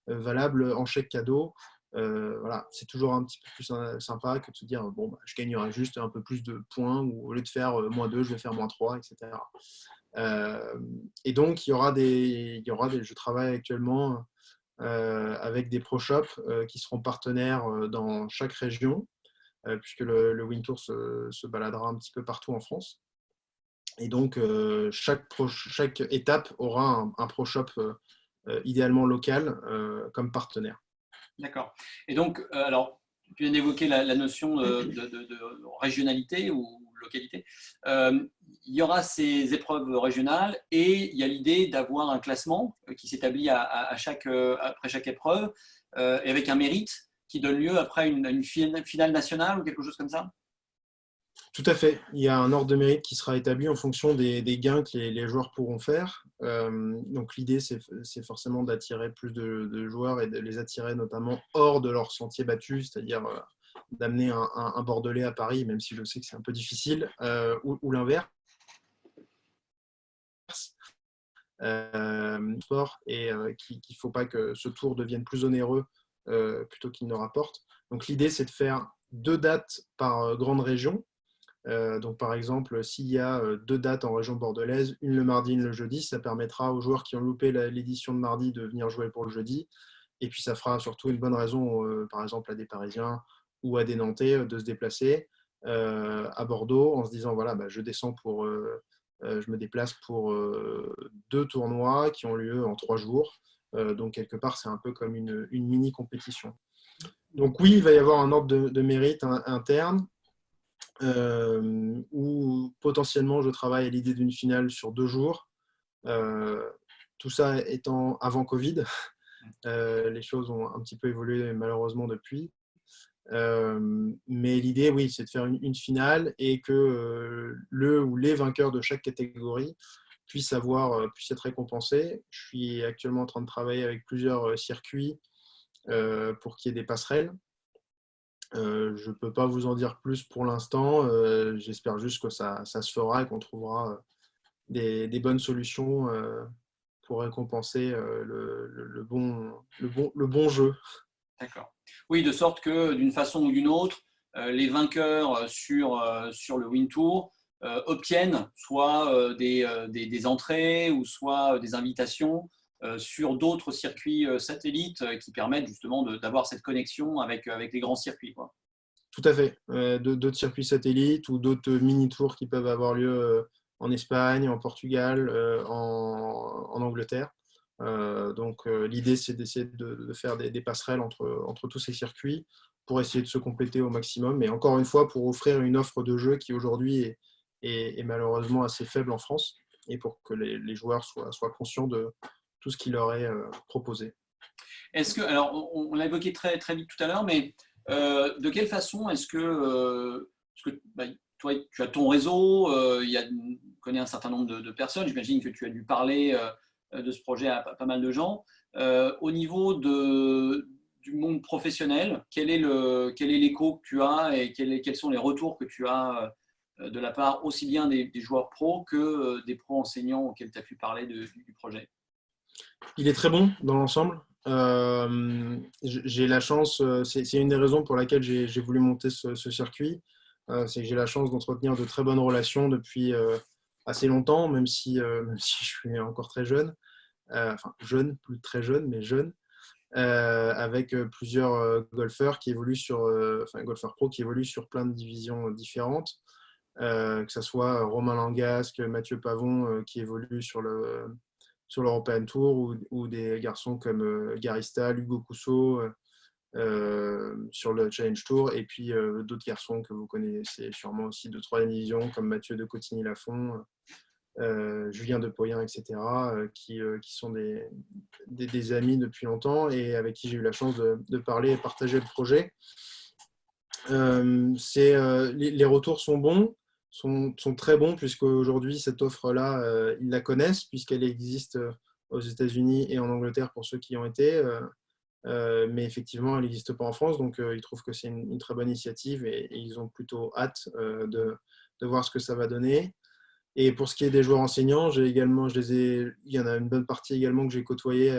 valables en chèque cadeau. Voilà, c'est toujours un petit peu plus sympa que de se dire, je gagnerai juste un peu plus de points, ou au lieu de faire -2, je vais faire -3, etc. Et donc, je travaille actuellement avec des pro shops qui seront partenaires dans chaque région, puisque le Wind Tour se baladera un petit peu partout en France. Et donc, chaque étape aura un pro shop idéalement local comme partenaire. D'accord. Et donc, alors, tu viens d'évoquer la notion de régionalité ou localité. Il y aura ces épreuves régionales et il y a l'idée d'avoir un classement qui s'établit après chaque épreuve et avec un mérite qui donne lieu après une finale nationale ou quelque chose comme ça? Tout à fait. Il y a un ordre de mérite qui sera établi en fonction des gains que les joueurs pourront faire. Donc l'idée, c'est forcément d'attirer plus de joueurs et de les attirer notamment hors de leur sentier battu, c'est-à-dire d'amener un Bordelais à Paris, même si je sais que c'est un peu difficile, ou l'inverse. Et qu'il ne faut pas que ce tour devienne plus onéreux plutôt qu'il ne rapporte. Donc l'idée, c'est de faire 2 dates par grande région. Donc par exemple, s'il y a 2 dates en région bordelaise, une le mardi, une le jeudi, ça permettra aux joueurs qui ont loupé l'édition de mardi de venir jouer pour le jeudi. Et puis ça fera surtout une bonne raison, par exemple à des Parisiens ou à des Nantais, de se déplacer à Bordeaux en se disant, voilà, je descends je me déplace pour 2 tournois qui ont lieu en 3 jours. Donc quelque part, c'est un peu comme une mini compétition. Donc oui, il va y avoir un ordre de mérite interne. Où potentiellement je travaille à l'idée d'une finale sur 2 jours. Tout ça étant avant Covid. Les choses ont un petit peu évolué malheureusement depuis. Mais l'idée, oui, c'est de faire une finale et que le ou les vainqueurs de chaque catégorie puissent être récompensés. Je suis actuellement en train de travailler avec plusieurs circuits pour qu'il y ait des passerelles. Je ne peux pas vous en dire plus pour l'instant. J'espère juste que ça se fera et qu'on trouvera des bonnes solutions pour récompenser le bon jeu. D'accord. Oui, de sorte que d'une façon ou d'une autre, les vainqueurs sur le Wind Tour obtiennent soit des entrées ou soit des invitations sur d'autres circuits satellites qui permettent justement d'avoir cette connexion avec les grands circuits, quoi. Tout à fait. D'autres circuits satellites ou d'autres mini-tours qui peuvent avoir lieu en Espagne, en Portugal, en Angleterre. Donc l'idée, c'est d'essayer de faire des passerelles entre tous ces circuits pour essayer de se compléter au maximum. Mais encore une fois, pour offrir une offre de jeu qui aujourd'hui est malheureusement assez faible en France et pour que les joueurs soient conscients de tout ce qui leur est proposé. Est-ce que, alors on l'a évoqué très, très vite tout à l'heure, mais de quelle façon est-ce que, toi, tu as ton réseau, tu connais un certain nombre de personnes, j'imagine que tu as dû parler de ce projet à pas mal de gens. Au niveau du monde professionnel, quel est l'écho que tu as et quels sont les retours que tu as de la part aussi bien des joueurs pros que des pros enseignants auxquels tu as pu parler du projet? Il est très bon dans l'ensemble. J'ai la chance, c'est une des raisons pour laquelle j'ai voulu monter ce circuit, c'est que j'ai la chance d'entretenir de très bonnes relations depuis assez longtemps, même si je suis encore très jeune, enfin jeune, plus très jeune, mais jeune, avec plusieurs golfeurs qui évoluent enfin golfeurs pro qui évoluent sur plein de divisions différentes, que ce soit Romain Langasque, Mathieu Pavon qui évoluent sur l'European Tour ou des garçons comme Gary Stahl, Hugo Cousseau sur le Challenge Tour, et puis d'autres garçons que vous connaissez sûrement aussi de 3e division comme Mathieu de Cotigny-Lafont, Julien Depoyen, etc., qui sont des amis depuis longtemps et avec qui j'ai eu la chance de parler et partager le projet. Les retours sont bons, sont très bons, puisque aujourd'hui cette offre-là, ils la connaissent, puisqu'elle existe aux États-Unis et en Angleterre pour ceux qui y ont été, mais effectivement elle n'existe pas en France, donc ils trouvent que c'est une très bonne initiative et ils ont plutôt hâte de voir ce que ça va donner. Et pour ce qui est des joueurs enseignants, il y en a une bonne partie également que j'ai côtoyé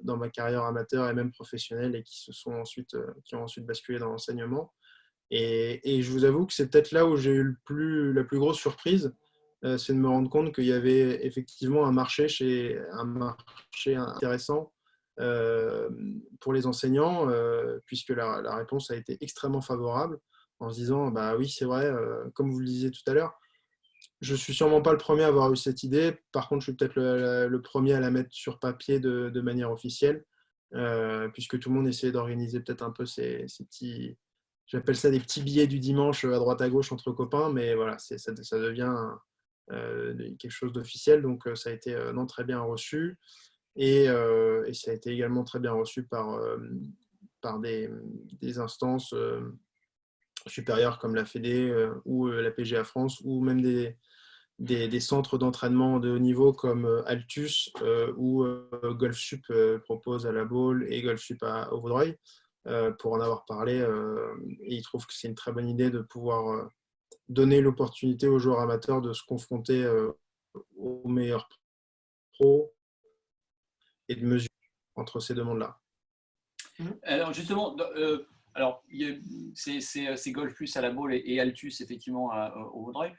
dans ma carrière amateur et même professionnelle, et qui ont ensuite basculé dans l'enseignement. Et je vous avoue que c'est peut-être là où j'ai eu la plus grosse surprise, c'est de me rendre compte qu'il y avait effectivement un marché intéressant pour les enseignants, puisque la réponse a été extrêmement favorable, en se disant, bah oui, c'est vrai, comme vous le disiez tout à l'heure, je ne suis sûrement pas le premier à avoir eu cette idée. Par contre, je suis peut-être le premier à la mettre sur papier de manière officielle, puisque tout le monde essayait d'organiser peut-être un peu ces petits, j'appelle ça des petits billets du dimanche à droite à gauche entre copains, mais voilà, ça devient quelque chose d'officiel. Donc, ça a été non, très bien reçu. Et ça a été également très bien reçu par des instances supérieures comme la Fédé ou la PGA France, ou même des centres d'entraînement de haut niveau comme Altus ou Golf Sup propose à La Baule et Golf Sup au Vaudreuil, pour en avoir parlé. Et ils trouvent que c'est une très bonne idée de pouvoir donner l'opportunité aux joueurs amateurs de se confronter aux meilleurs pros et de mesurer entre ces deux mondes-là. Alors justement, c'est Golf Plus à La Baule et Altus effectivement au Vaudreuil.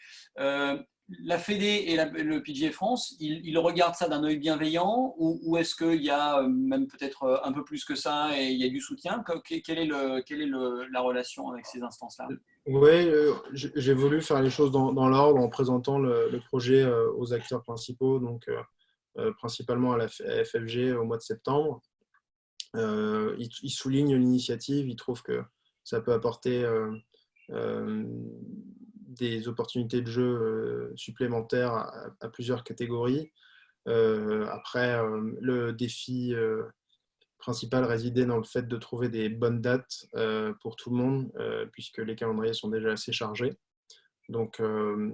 La Fédé et le PGA France, ils regardent ça d'un œil bienveillant, ou est-ce qu'il y a même peut-être un peu plus que ça et il y a du soutien? Quelle est la relation avec ces instances-là? Oui, j'ai voulu faire les choses dans l'ordre en présentant le projet aux acteurs principaux, donc principalement à la FFG au mois de septembre. Ils soulignent l'initiative, ils trouvent que ça peut apporter des opportunités de jeu supplémentaires à plusieurs catégories. Après, le défi principal résidait dans le fait de trouver des bonnes dates pour tout le monde, puisque les calendriers sont déjà assez chargés. Donc,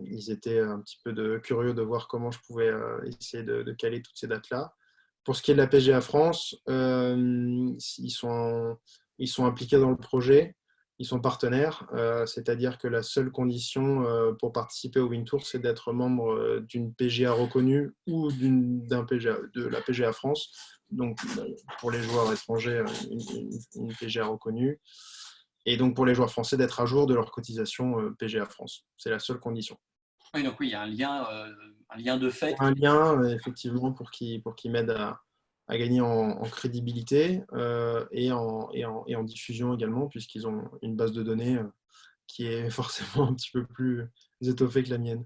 ils étaient un petit peu curieux de voir comment je pouvais essayer de caler toutes ces dates-là. Pour ce qui est de la PGA France, ils sont impliqués dans le projet, ils sont partenaires, c'est-à-dire que la seule condition pour participer au Wintour, c'est d'être membre d'une PGA reconnue ou de la PGA France. Donc, pour les joueurs étrangers, une PGA reconnue. Et donc, pour les joueurs français, d'être à jour de leur cotisation PGA France. C'est la seule condition. Oui, donc oui, il y a un lien de fait. Un lien, effectivement, pour qui m'aide à gagner en crédibilité et en diffusion également, puisqu'ils ont une base de données qui est forcément un petit peu plus étoffée que la mienne.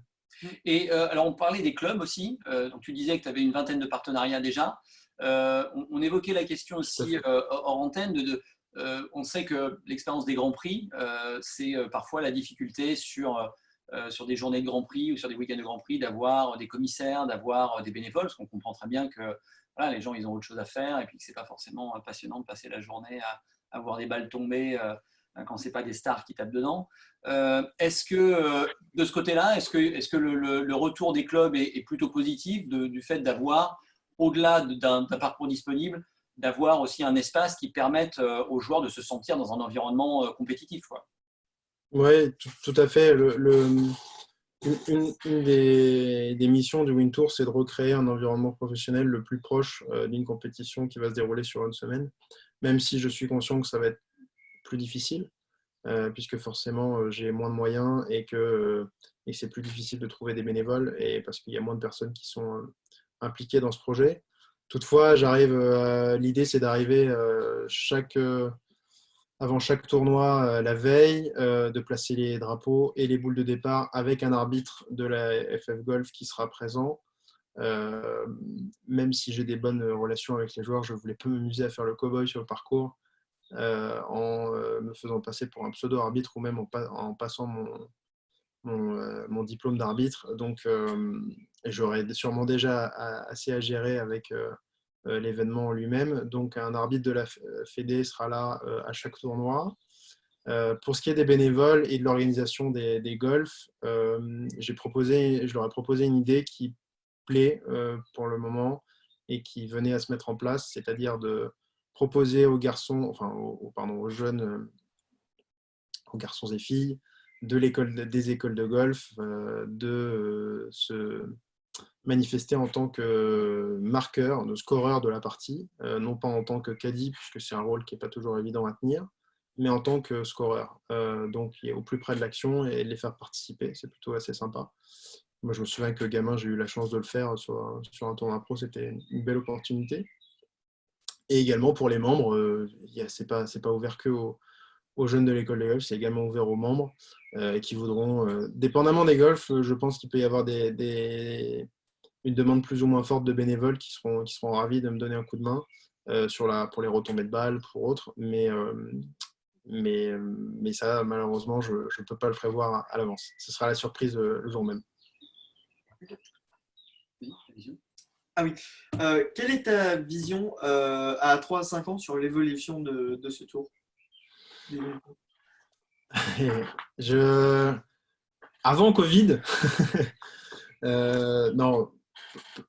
Et alors, on parlait des clubs aussi. Donc, tu disais que tu avais une vingtaine de partenariats déjà. On évoquait la question aussi hors antenne on sait que l'expérience des Grands Prix, c'est parfois la difficulté sur des journées de Grand Prix ou sur des week-ends de Grand Prix d'avoir des commissaires, d'avoir des bénévoles, parce qu'on comprend très bien que voilà, les gens ils ont autre chose à faire et puis que ce n'est pas forcément passionnant de passer la journée à voir des balles tomber quand ce n'est pas des stars qui tapent dedans. Est-ce que de ce côté-là, est-ce que le retour des clubs est plutôt positif du fait d'avoir, au-delà d'un parcours disponible, d'avoir aussi un espace qui permette aux joueurs de se sentir dans un environnement compétitif, quoi? Oui, tout à fait. Une des missions du Wintour, c'est de recréer un environnement professionnel le plus proche d'une compétition qui va se dérouler sur une semaine, même si je suis conscient que ça va être plus difficile, puisque forcément j'ai moins de moyens et que c'est plus difficile de trouver des bénévoles, et parce qu'il y a moins de personnes qui sont impliquées dans ce projet. Toutefois, l'idée c'est d'arriver avant chaque tournoi la veille, de placer les drapeaux et les boules de départ avec un arbitre de la FF Golf qui sera présent. Même si j'ai des bonnes relations avec les joueurs, je voulais peu m'amuser à faire le cow-boy sur le parcours en me faisant passer pour un pseudo-arbitre ou même en passant mon diplôme d'arbitre. Donc, j'aurais sûrement déjà assez à gérer avec l'événement lui-même. Donc, un arbitre de la Fédé sera là à chaque tournoi. Pour ce qui est des bénévoles et de l'organisation des golfs, je leur ai proposé une idée qui plaît pour le moment et qui venait à se mettre en place, c'est-à-dire de proposer aux garçons, enfin aux jeunes, aux garçons et filles des écoles de golf de se manifester en tant que marqueur, de scoreur de la partie, non pas en tant que caddie, puisque c'est un rôle qui n'est pas toujours évident à tenir, mais en tant que scoreur. Donc, il est au plus près de l'action et de les faire participer. C'est plutôt assez sympa. Moi, je me souviens que gamin, j'ai eu la chance de le faire sur un tournoi pro. C'était une belle opportunité. Et également pour les membres, c'est pas ouvert que aux jeunes de l'école de golf, c'est également ouvert aux membres qui voudront, dépendamment des golfs, je pense qu'il peut y avoir une demande plus ou moins forte de bénévoles qui seront ravis de me donner un coup de main pour les retombées de balles, pour autres. Mais ça, malheureusement, je ne peux pas le prévoir à l'avance. Ce sera la surprise le jour même. Ah oui. Quelle est ta vision à 3 à 5 ans sur l'évolution de ce tour? Avant Covid, non,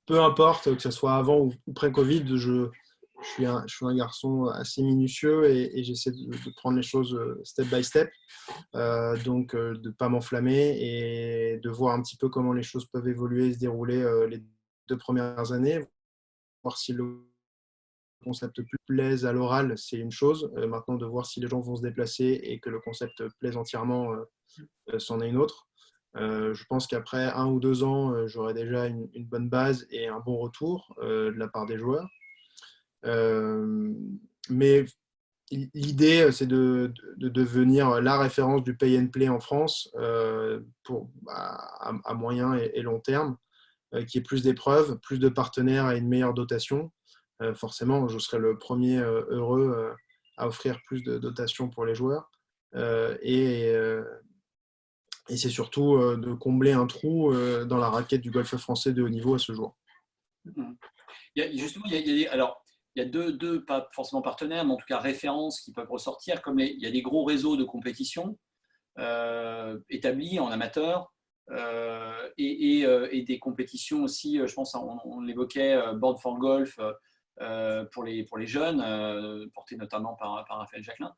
peu importe que ce soit avant ou pré-Covid, je suis un garçon assez minutieux et j'essaie de prendre les choses step by step, donc de ne pas m'enflammer et de voir un petit peu comment les choses peuvent évoluer et se dérouler les 2 premières années, voir si le concept plaise à l'oral, c'est une chose. Maintenant, de voir si les gens vont se déplacer et que le concept plaise entièrement, c'en est une autre. Je pense qu'après 1 ou 2 ans, j'aurai déjà une bonne base et un bon retour de la part des joueurs. Mais l'idée, c'est de devenir la référence du pay and play en France à moyen et long terme, qui ait plus d'épreuves, plus de partenaires et une meilleure dotation. Forcément, je serai le premier heureux à offrir plus de dotation pour les joueurs. Et c'est surtout de combler un trou dans la raquette du golf français de haut niveau à ce jour. Justement, il y a deux, pas forcément partenaires, mais en tout cas références qui peuvent ressortir, comme il y a des gros réseaux de compétition établis en amateur et des compétitions aussi, je pense, on l'évoquait, Board for Golf pour les jeunes, portés notamment par Raphaël Jacquelin.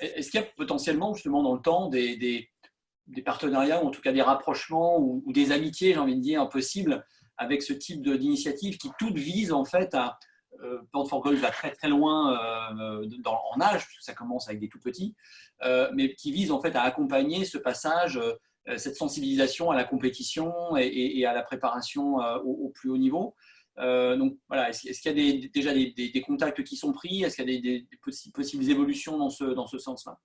Est-ce qu'il y a potentiellement, justement, dans le temps, des partenariats, ou en tout cas des rapprochements ou des amitiés, j'ai envie de dire, possibles avec ce type d'initiative qui toutes visent en fait à… Board for Golf va très très loin en âge, puisque ça commence avec des tout petits, mais qui vise en fait à accompagner ce passage, cette sensibilisation à la compétition et à la préparation au plus haut niveau. Donc voilà, est-ce qu'il y a déjà des contacts qui sont pris? Est-ce qu'il y a des possibles évolutions dans ce sens-là?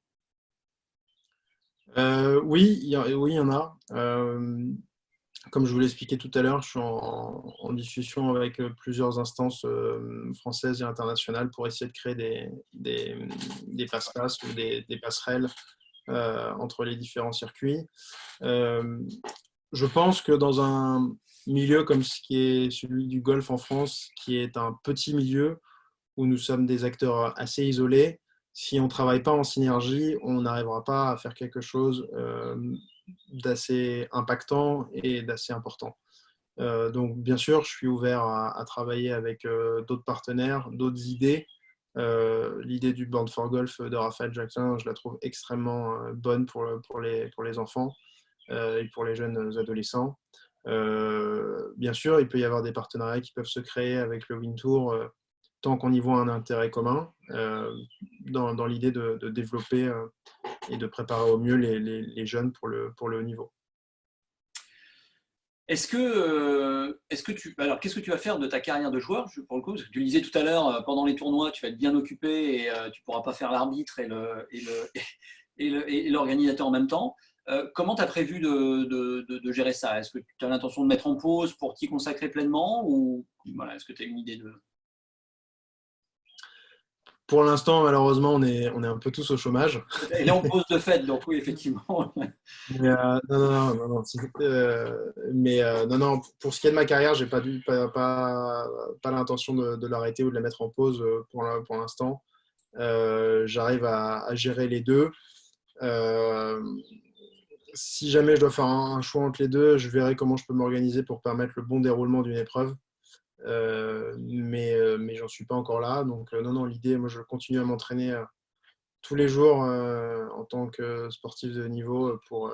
Oui, il y en a. Comme je vous l'expliquais tout à l'heure, je suis en discussion avec plusieurs instances françaises et internationales pour essayer de créer des passe-passe ou des passerelles entre les différents circuits. Je pense que dans un milieu comme ce qui est celui du golf en France, qui est un petit milieu où nous sommes des acteurs assez isolés, si on ne travaille pas en synergie, on n'arrivera pas à faire quelque chose d'assez impactant et d'assez important. Donc, bien sûr, je suis ouvert à travailler avec d'autres partenaires, d'autres idées. L'idée du Board for Golf de Raphaël Jacquelin, je la trouve extrêmement bonne pour les enfants. et pour les jeunes adolescents. Bien sûr, il peut y avoir des partenariats qui peuvent se créer avec le WinTour tant qu'on y voit un intérêt commun, dans l'idée de développer et de préparer au mieux les jeunes pour le haut niveau. Qu'est-ce que tu vas faire de ta carrière de joueur, pour le coup, parce que tu le disais tout à l'heure, pendant les tournois, tu vas être bien occupé et tu ne pourras pas faire l'arbitre et l'organisateur en même temps. Comment tu as prévu de gérer ça? Est-ce que tu as l'intention de mettre en pause pour t'y consacrer pleinement ou voilà, est-ce que tu as une idée de… Pour l'instant, malheureusement, on est un peu tous au chômage. Elle est en pause de fête, donc oui, effectivement. Mais, non, pour ce qui est de ma carrière, j'ai pas l'intention de l'arrêter ou de la mettre en pause pour l'instant. J'arrive à gérer les deux. Si jamais je dois faire un choix entre les deux, je verrai comment je peux m'organiser pour permettre le bon déroulement d'une épreuve. Mais j'en suis pas encore là. Donc non, l'idée, moi, je continue à m'entraîner tous les jours en tant que sportif de haut niveau pour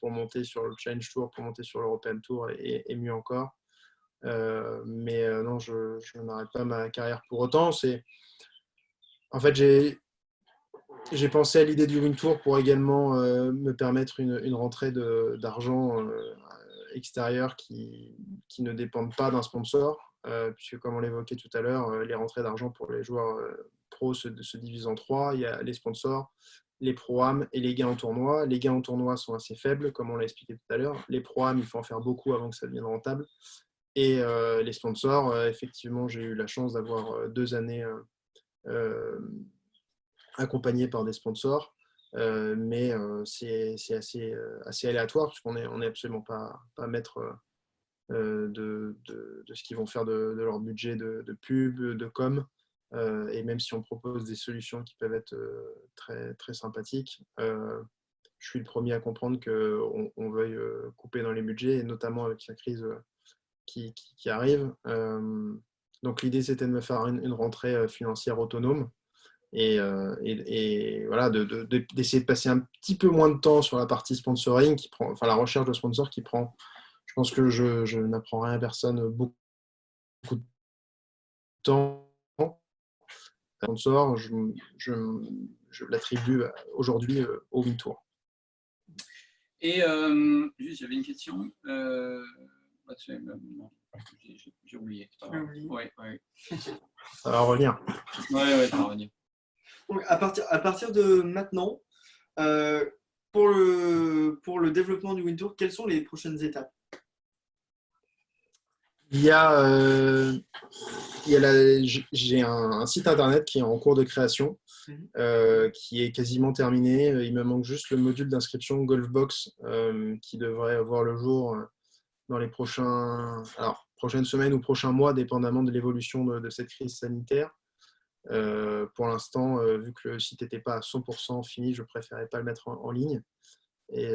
monter sur le Challenge Tour, pour monter sur l'European Tour et mieux encore. Non, je n'arrête pas ma carrière pour autant. En fait, j'ai pensé à l'idée du Wing Tour pour également me permettre une rentrée d'argent extérieure qui ne dépendent pas d'un sponsor, puisque comme on l'évoquait tout à l'heure, les rentrées d'argent pour les joueurs pro se divisent en trois. Il y a les sponsors, les pro-am et les gains en tournoi. Les gains en tournoi sont assez faibles, comme on l'a expliqué tout à l'heure. Les pro-am, il faut en faire beaucoup avant que ça devienne rentable. Et les sponsors, effectivement, j'ai eu la chance d'avoir 2 années accompagné par des sponsors, mais c'est assez aléatoire puisqu'on n'est absolument pas maître de ce qu'ils vont faire de leur budget de pub, de com. Et même si on propose des solutions qui peuvent être très, très sympathiques, je suis le premier à comprendre qu'on veuille couper dans les budgets, et notamment avec la crise qui arrive. Donc l'idée, c'était de me faire une rentrée financière autonome et voilà, d'essayer de passer un petit peu moins de temps sur la partie sponsoring, la recherche de sponsors qui prend, je pense que je n'apprends rien à personne, beaucoup de temps. Sponsor, je l'attribue aujourd'hui au WinTour. Et juste, j'avais une question. J'ai oublié. Ouais. Ça va revenir. Ouais, ça va revenir. Donc, à partir de maintenant, pour le développement du WinTour, quelles sont les prochaines étapes? J'ai un site internet qui est en cours de création, qui est quasiment terminé. Il me manque juste le module d'inscription Golfbox qui devrait voir le jour dans les prochaines semaines ou prochains mois, dépendamment de l'évolution de cette crise sanitaire. Pour l'instant, vu que le site n'était pas à 100% fini, je préférais pas le mettre en ligne. Et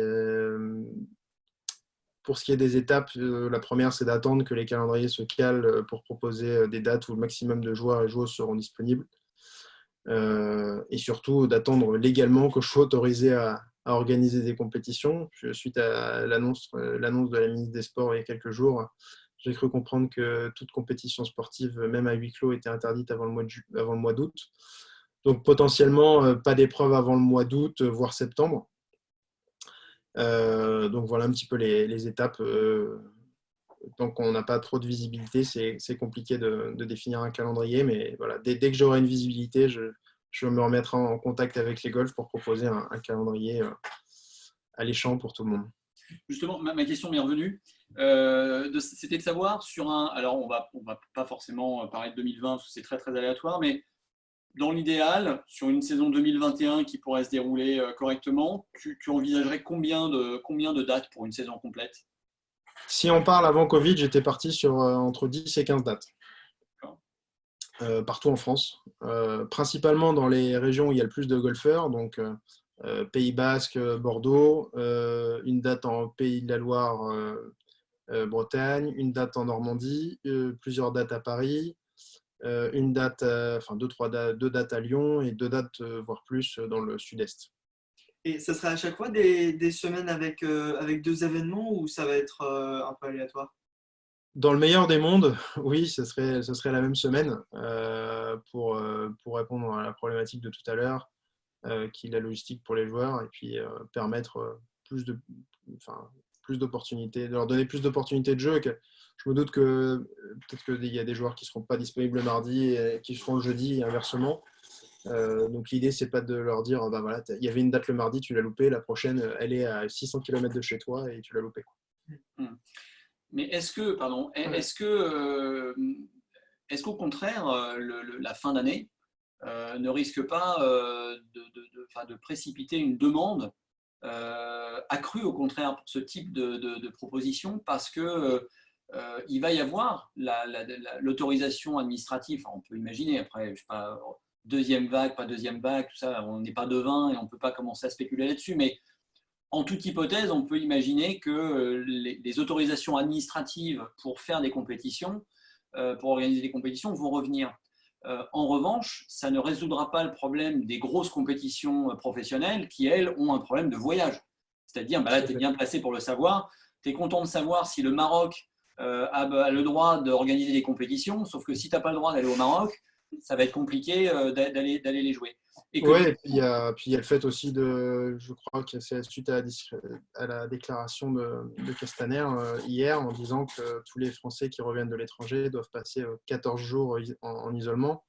pour ce qui est des étapes, la première, c'est d'attendre que les calendriers se calent pour proposer des dates où le maximum de joueurs et joueuses seront disponibles. Et surtout, d'attendre légalement que je sois autorisé à organiser des compétitions. Suite à l'annonce de la ministre des Sports il y a quelques jours, j'ai cru comprendre que toute compétition sportive, même à huis clos, était interdite avant le mois d'août. Donc potentiellement, pas d'épreuve avant le mois d'août, voire septembre. Donc voilà un petit peu les étapes. Tant qu'on n'a pas trop de visibilité, c'est compliqué de définir un calendrier. Mais voilà, dès que j'aurai une visibilité, je me remettrai en contact avec les golfs pour proposer un calendrier alléchant pour tout le monde. Justement, ma question m'est revenue. C'était de savoir sur un… Alors, on va pas forcément parler de 2020 parce que c'est très, très aléatoire, mais dans l'idéal, sur une saison 2021 qui pourrait se dérouler correctement, tu envisagerais combien de dates pour une saison complète? Si on parle avant Covid, j'étais parti sur entre 10 et 15 dates. Partout en France. Principalement dans les régions où il y a le plus de golfeurs, donc Pays Basque, Bordeaux, une date en Pays de la Loire, Bretagne, une date en Normandie, plusieurs dates à Paris, une date, deux dates à Lyon et 2 dates, voire plus, dans le sud-est. Et ça serait à chaque fois des semaines avec 2 événements ou ça va être un peu aléatoire? Dans le meilleur des mondes, oui, ce serait la même semaine pour répondre à la problématique de tout à l'heure, qui est la logistique pour les joueurs et puis permettre plus de, enfin, plus d'opportunités, de leur donner plus d'opportunités de jeu. Je me doute que peut-être qu'il y a des joueurs qui ne seront pas disponibles le mardi et qui seront le jeudi et inversement. Donc l'idée, c'est pas de leur dire, bah voilà, il y avait une date le mardi, tu l'as loupé, la prochaine, elle est à 600 km de chez toi et tu l'as loupé. Mais est-ce qu'au contraire, la fin d'année ne risque pas de précipiter une demande accrue au contraire pour ce type de proposition parce que il va y avoir l'autorisation administrative. Enfin, on peut imaginer après, je sais pas, deuxième vague, pas deuxième vague, tout ça, on n'est pas devin et on ne peut pas commencer à spéculer là-dessus, mais en toute hypothèse, on peut imaginer que les autorisations administratives pour faire des compétitions, pour organiser des compétitions, vont revenir. En revanche, ça ne résoudra pas le problème des grosses compétitions professionnelles qui, elles, ont un problème de voyage. C'est-à-dire, bah là, tu es bien placé pour le savoir, tu es content de savoir si le Maroc a le droit d'organiser des compétitions, sauf que si tu n'as pas le droit d'aller au Maroc, ça va être compliqué d'aller les jouer. Et que, Ouais, et puis il y a le fait aussi je crois que c'est suite à la déclaration de Castaner hier en disant que tous les Français qui reviennent de l'étranger doivent passer 14 jours en isolement.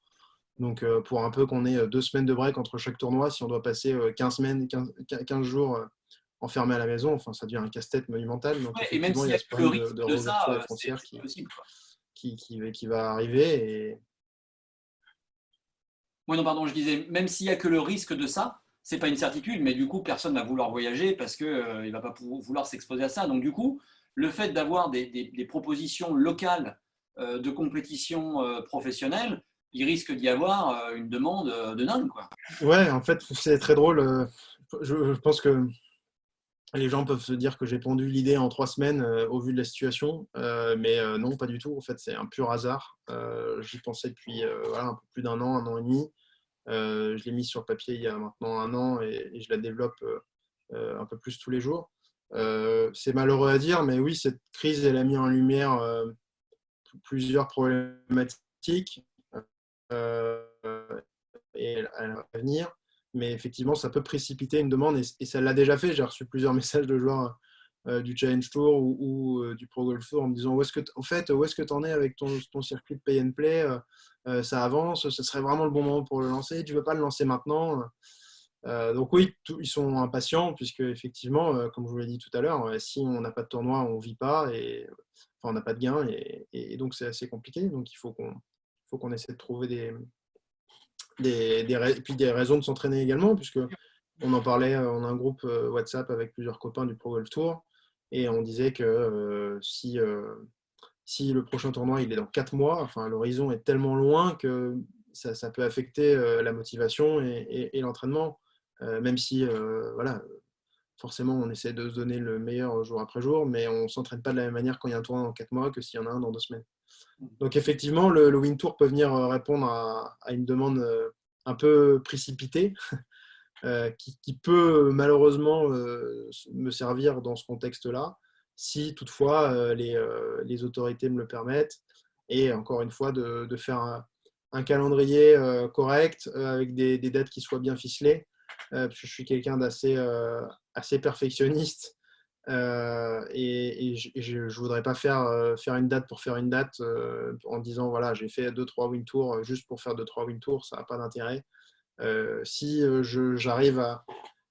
Donc pour un peu qu'on ait 2 semaines de break entre chaque tournoi, si on doit passer 15 jours enfermés à la maison, enfin ça devient un casse-tête monumental. Donc et même effectivement, il s'il y n'y a a ce que le problème risque de de ça, réouverture des frontières c'est possible, quoi. qui va arriver. Oui, non, pardon, je disais, même s'il n'y a que le risque de ça, c'est pas une certitude, mais du coup, personne ne va vouloir voyager parce qu'il ne va pas vouloir s'exposer à ça. Donc, du coup, le fait d'avoir des propositions locales de compétition professionnelle, il risque d'y avoir une demande de dingue, quoi. Ouais, en fait, c'est très drôle. Je pense que les gens peuvent se dire que j'ai pondu l'idée en 3 semaines au vu de la situation, mais non, pas du tout. En fait, c'est un pur hasard. J'y pensais depuis voilà, un peu plus un an et demi. Je l'ai mis sur papier il y a maintenant un an et je la développe un peu plus tous les jours. C'est malheureux à dire, mais oui, cette crise, elle a mis en lumière plusieurs problématiques euh, et elle va venir. Mais effectivement, ça peut précipiter une demande et ça l'a déjà fait. J'ai reçu plusieurs messages de joueurs du Challenge Tour ou du Pro Golf Tour en me disant où est-ce que tu en es avec ton circuit de pay and play, ça avance, ce serait vraiment le bon moment pour le lancer, tu ne veux pas le lancer maintenant. Donc oui, ils sont impatients puisque effectivement, comme je vous l'ai dit tout à l'heure, si on n'a pas de tournoi, on ne vit pas et enfin, on n'a pas de gain et donc c'est assez compliqué. Donc il faut qu'on essaie de trouver puis des raisons de s'entraîner également puisque on en parlait, on a un groupe WhatsApp avec plusieurs copains du Pro Golf Tour et on disait que si le prochain tournoi il est dans 4 mois, enfin l'horizon est tellement loin que ça peut affecter la motivation et l'entraînement, même si voilà, forcément on essaie de se donner le meilleur jour après jour, mais on ne s'entraîne pas de la même manière quand il y a un tournoi dans 4 mois que s'il y en a un dans 2 semaines. Donc effectivement, le Win Tour peut venir répondre à une demande un peu précipitée, qui peut malheureusement me servir dans ce contexte-là, si toutefois les autorités me le permettent. Et encore une fois, de faire un calendrier correct, avec des dates qui soient bien ficelées, parce que je suis quelqu'un assez perfectionniste. Et je ne voudrais pas faire une date pour faire une date en disant voilà, j'ai fait 2-3 win tours juste pour faire 2-3 win tours, ça n'a pas d'intérêt. Si j'arrive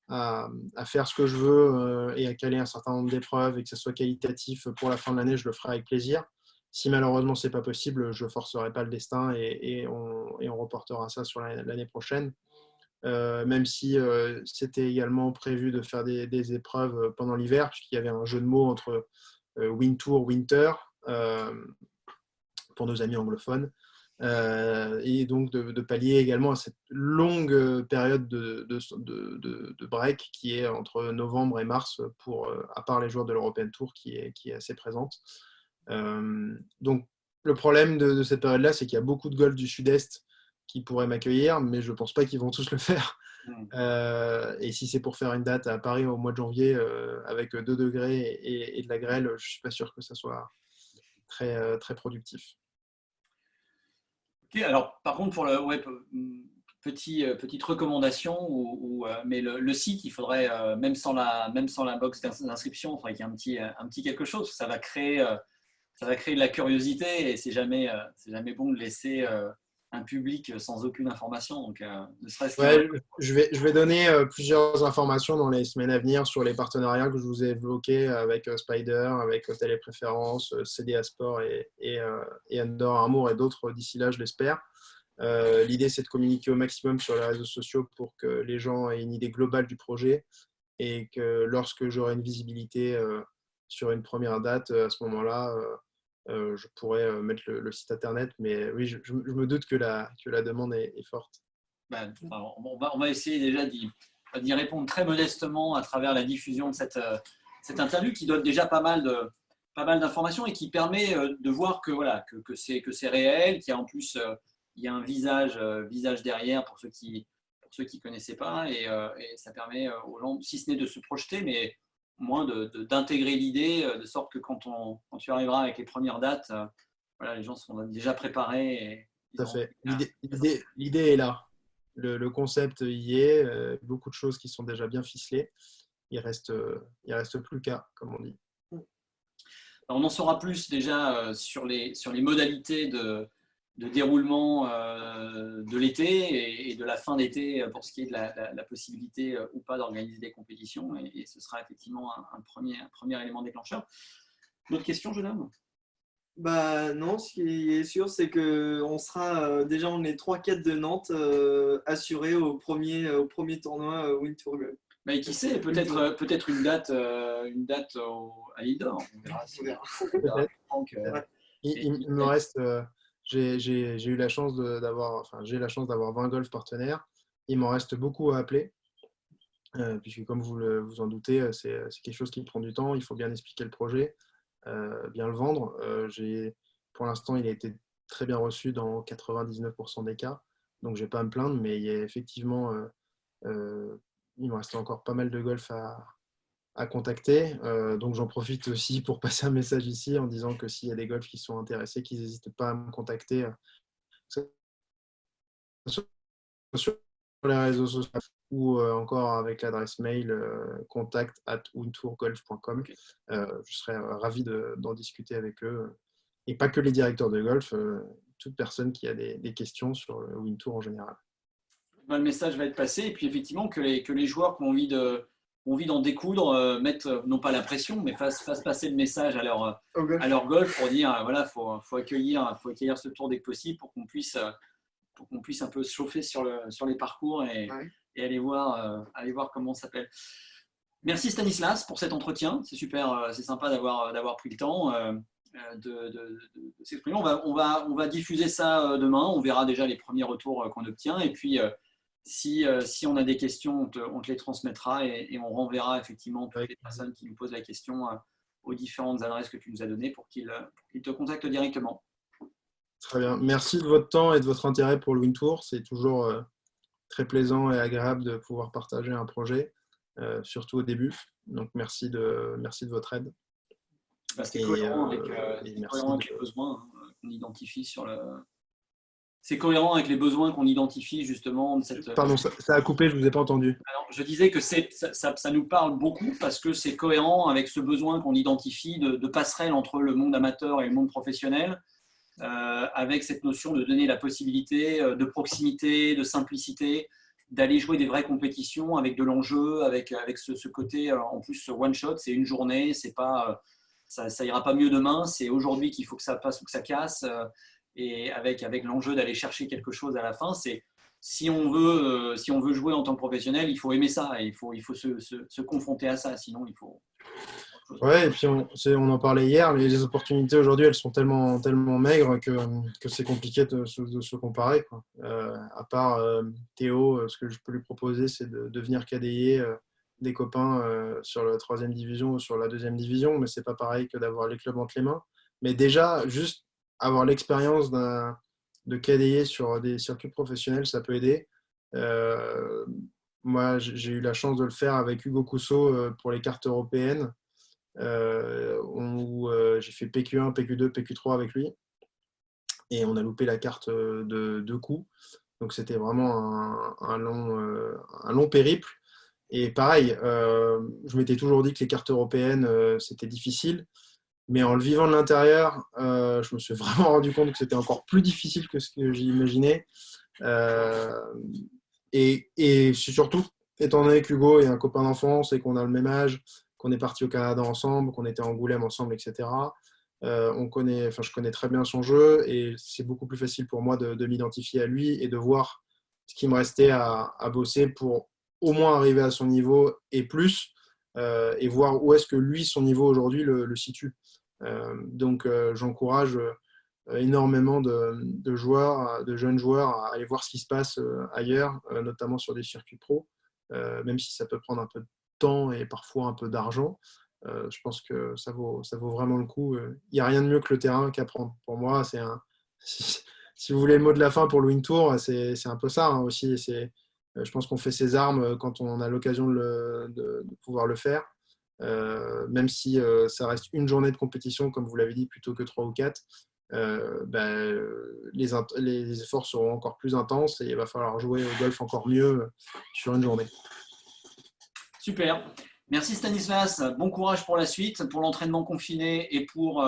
à faire ce que je veux et à caler un certain nombre d'épreuves et que ce soit qualitatif pour la fin de l'année, je le ferai avec plaisir. Si malheureusement ce n'est pas possible, je ne forcerai pas le destin et on reportera ça sur l'année prochaine. Même si c'était également prévu de faire des épreuves pendant l'hiver, puisqu'il y avait un jeu de mots entre Win Tour, Winter, pour nos amis anglophones. Et donc de pallier également à cette longue période de break qui est entre novembre et mars, à part les joueurs de l'European Tour qui est assez présente. Donc le problème de cette période-là, c'est qu'il y a beaucoup de golf du Sud-Est qui pourraient m'accueillir, mais je ne pense pas qu'ils vont tous le faire. Et si c'est pour faire une date à Paris au mois de janvier avec 2 degrés et de la grêle, je ne suis pas sûr que ça soit très productif. Ok, alors par contre, pour le web, petite recommandation, mais le site, il faudrait, même sans la box d'inscription, il faudrait qu'il y ait un petit quelque chose. Ça va créer de la curiosité et c'est jamais bon de laisser un public sans aucune information. Donc, ne serait-ce je vais donner plusieurs informations dans les semaines à venir sur les partenariats que je vous ai évoqués avec Spider, avec Hôtel et Préférences, CDA Sport et Andorre Amour et d'autres d'ici là, je l'espère. L'idée, c'est de communiquer au maximum sur les réseaux sociaux pour que les gens aient une idée globale du projet et que lorsque j'aurai une visibilité sur une première date, à ce moment-là, je pourrais mettre le site internet. Mais oui, je me doute que la demande est forte. On va essayer déjà d'y répondre très modestement à travers la diffusion de cette interview qui donne déjà pas mal d'informations et qui permet de voir que c'est réel, qu'il y a en plus il y a un visage derrière pour ceux qui connaissaient pas et ça permet aux gens, si ce n'est de se projeter, mais moins d'intégrer l'idée de sorte que quand tu arriveras avec les premières dates, les gens seront déjà préparés. Et tout à fait. L'idée est là. Le concept y est. Beaucoup de choses qui sont déjà bien ficelées. Il reste plus qu'à, comme on dit. Alors, on en saura plus déjà sur les modalités de déroulement de l'été et de la fin d'été pour ce qui est de la possibilité ou pas d'organiser des compétitions. Et ce sera effectivement un premier élément déclencheur. D'autres questions, jeune homme ? Non, ce qui est sûr, c'est qu'on sera déjà on est 3-4 de Nantes assurés au premier tournoi Wintour Golf. Mais qui sait, peut-être une date à l'île d'Or. On verra. Il me reste, j'ai eu la chance d'avoir 20 golfs partenaires. Il m'en reste beaucoup à appeler, puisque comme vous en doutez, c'est quelque chose qui me prend du temps. Il faut bien expliquer le projet, bien le vendre. Pour l'instant, il a été très bien reçu dans 99% des cas, donc je ne vais pas à me plaindre, mais il y a effectivement, il me reste encore pas mal de golf à contacter. Donc j'en profite aussi pour passer un message ici en disant que s'il y a des golfs qui sont intéressés, qu'ils n'hésitent pas à me contacter sur les réseaux sociaux ou encore avec l'adresse mail contact@wintourgolf.com. Okay. Je serais ravi d'en discuter avec eux. Et pas que les directeurs de golf, toute personne qui a des questions sur le Wintour en général. Le message va être passé et puis effectivement que les joueurs qui ont envie d'en découdre mettent non pas la pression mais fassent passer le message à leur golf pour dire voilà, faut accueillir ce tour dès que possible pour qu'on puisse un peu se chauffer sur les parcours et aller voir comment ça s'appelle. Merci Stanislas pour cet entretien, c'est super, c'est sympa d'avoir pris le temps de s'exprimer. On va diffuser ça demain, on verra déjà les premiers retours qu'on obtient et puis si on a des questions, on te les transmettra et on renverra effectivement toutes les personnes qui nous posent la question aux différentes adresses que tu nous as données pour qu'ils te contactent directement. Très bien. Merci de votre temps et de votre intérêt pour le Wintour. C'est toujours très plaisant et agréable de pouvoir partager un projet, surtout au début. Donc, merci de votre aide. C'est cohérent avec les besoins qu'on identifie sur le... C'est cohérent avec les besoins qu'on identifie justement. Pardon, ça a coupé, je ne vous ai pas entendu. Alors, je disais que ça nous parle beaucoup parce que c'est cohérent avec ce besoin qu'on identifie de passerelle entre le monde amateur et le monde professionnel, avec cette notion de donner la possibilité de proximité, de simplicité, d'aller jouer des vraies compétitions avec de l'enjeu, avec ce côté en plus one shot, c'est une journée, c'est pas, ça ira pas mieux demain, c'est aujourd'hui qu'il faut que ça passe ou que ça casse. Et avec l'enjeu d'aller chercher quelque chose à la fin, c'est si on veut jouer en tant que professionnel, il faut aimer ça et il faut se confronter à ça, sinon il faut. Ouais, et puis on en parlait hier, les opportunités aujourd'hui elles sont tellement maigres que c'est compliqué de se comparer, quoi. À part Théo, ce que je peux lui proposer, c'est de venir quadayer des copains sur la 3e division ou sur la 2e division, mais c'est pas pareil que d'avoir les clubs entre les mains. Mais déjà, juste avoir l'expérience de qualifier sur des circuits professionnels, ça peut aider. Moi, j'ai eu la chance de le faire avec Hugo Cousseau pour les cartes européennes, où j'ai fait PQ1, PQ2, PQ3 avec lui. Et on a loupé la carte de 2 coups. Donc, c'était vraiment un long périple. Et pareil, je m'étais toujours dit que les cartes européennes, c'était difficile. Mais en le vivant de l'intérieur, je me suis vraiment rendu compte que c'était encore plus difficile que ce que j'imaginais. Et surtout, étant donné qu'Hugo est un copain d'enfance et qu'on a le même âge, qu'on est parti au Canada ensemble, qu'on était à Angoulême ensemble, etc., je connais très bien son jeu et c'est beaucoup plus facile pour moi de m'identifier à lui et de voir ce qui me restait à bosser pour au moins arriver à son niveau et plus, et voir où est-ce que lui, son niveau aujourd'hui, le situe. Donc, j'encourage énormément de joueurs, de jeunes joueurs à aller voir ce qui se passe ailleurs, notamment sur des circuits pro, même si ça peut prendre un peu de temps et parfois un peu d'argent. Je pense que ça vaut vraiment le coup. Il n'y a rien de mieux que le terrain qu'apprendre. Pour moi, si vous voulez le mot de la fin pour le Win Tour, c'est un peu ça aussi. Je pense qu'on fait ses armes quand on a l'occasion de pouvoir le faire. Même si ça reste une journée de compétition, comme vous l'avez dit, plutôt que 3 ou 4, les efforts seront encore plus intenses et il va falloir jouer au golf encore mieux sur une journée. Super. Merci Stanislas. Bon courage pour la suite, pour l'entraînement confiné et pour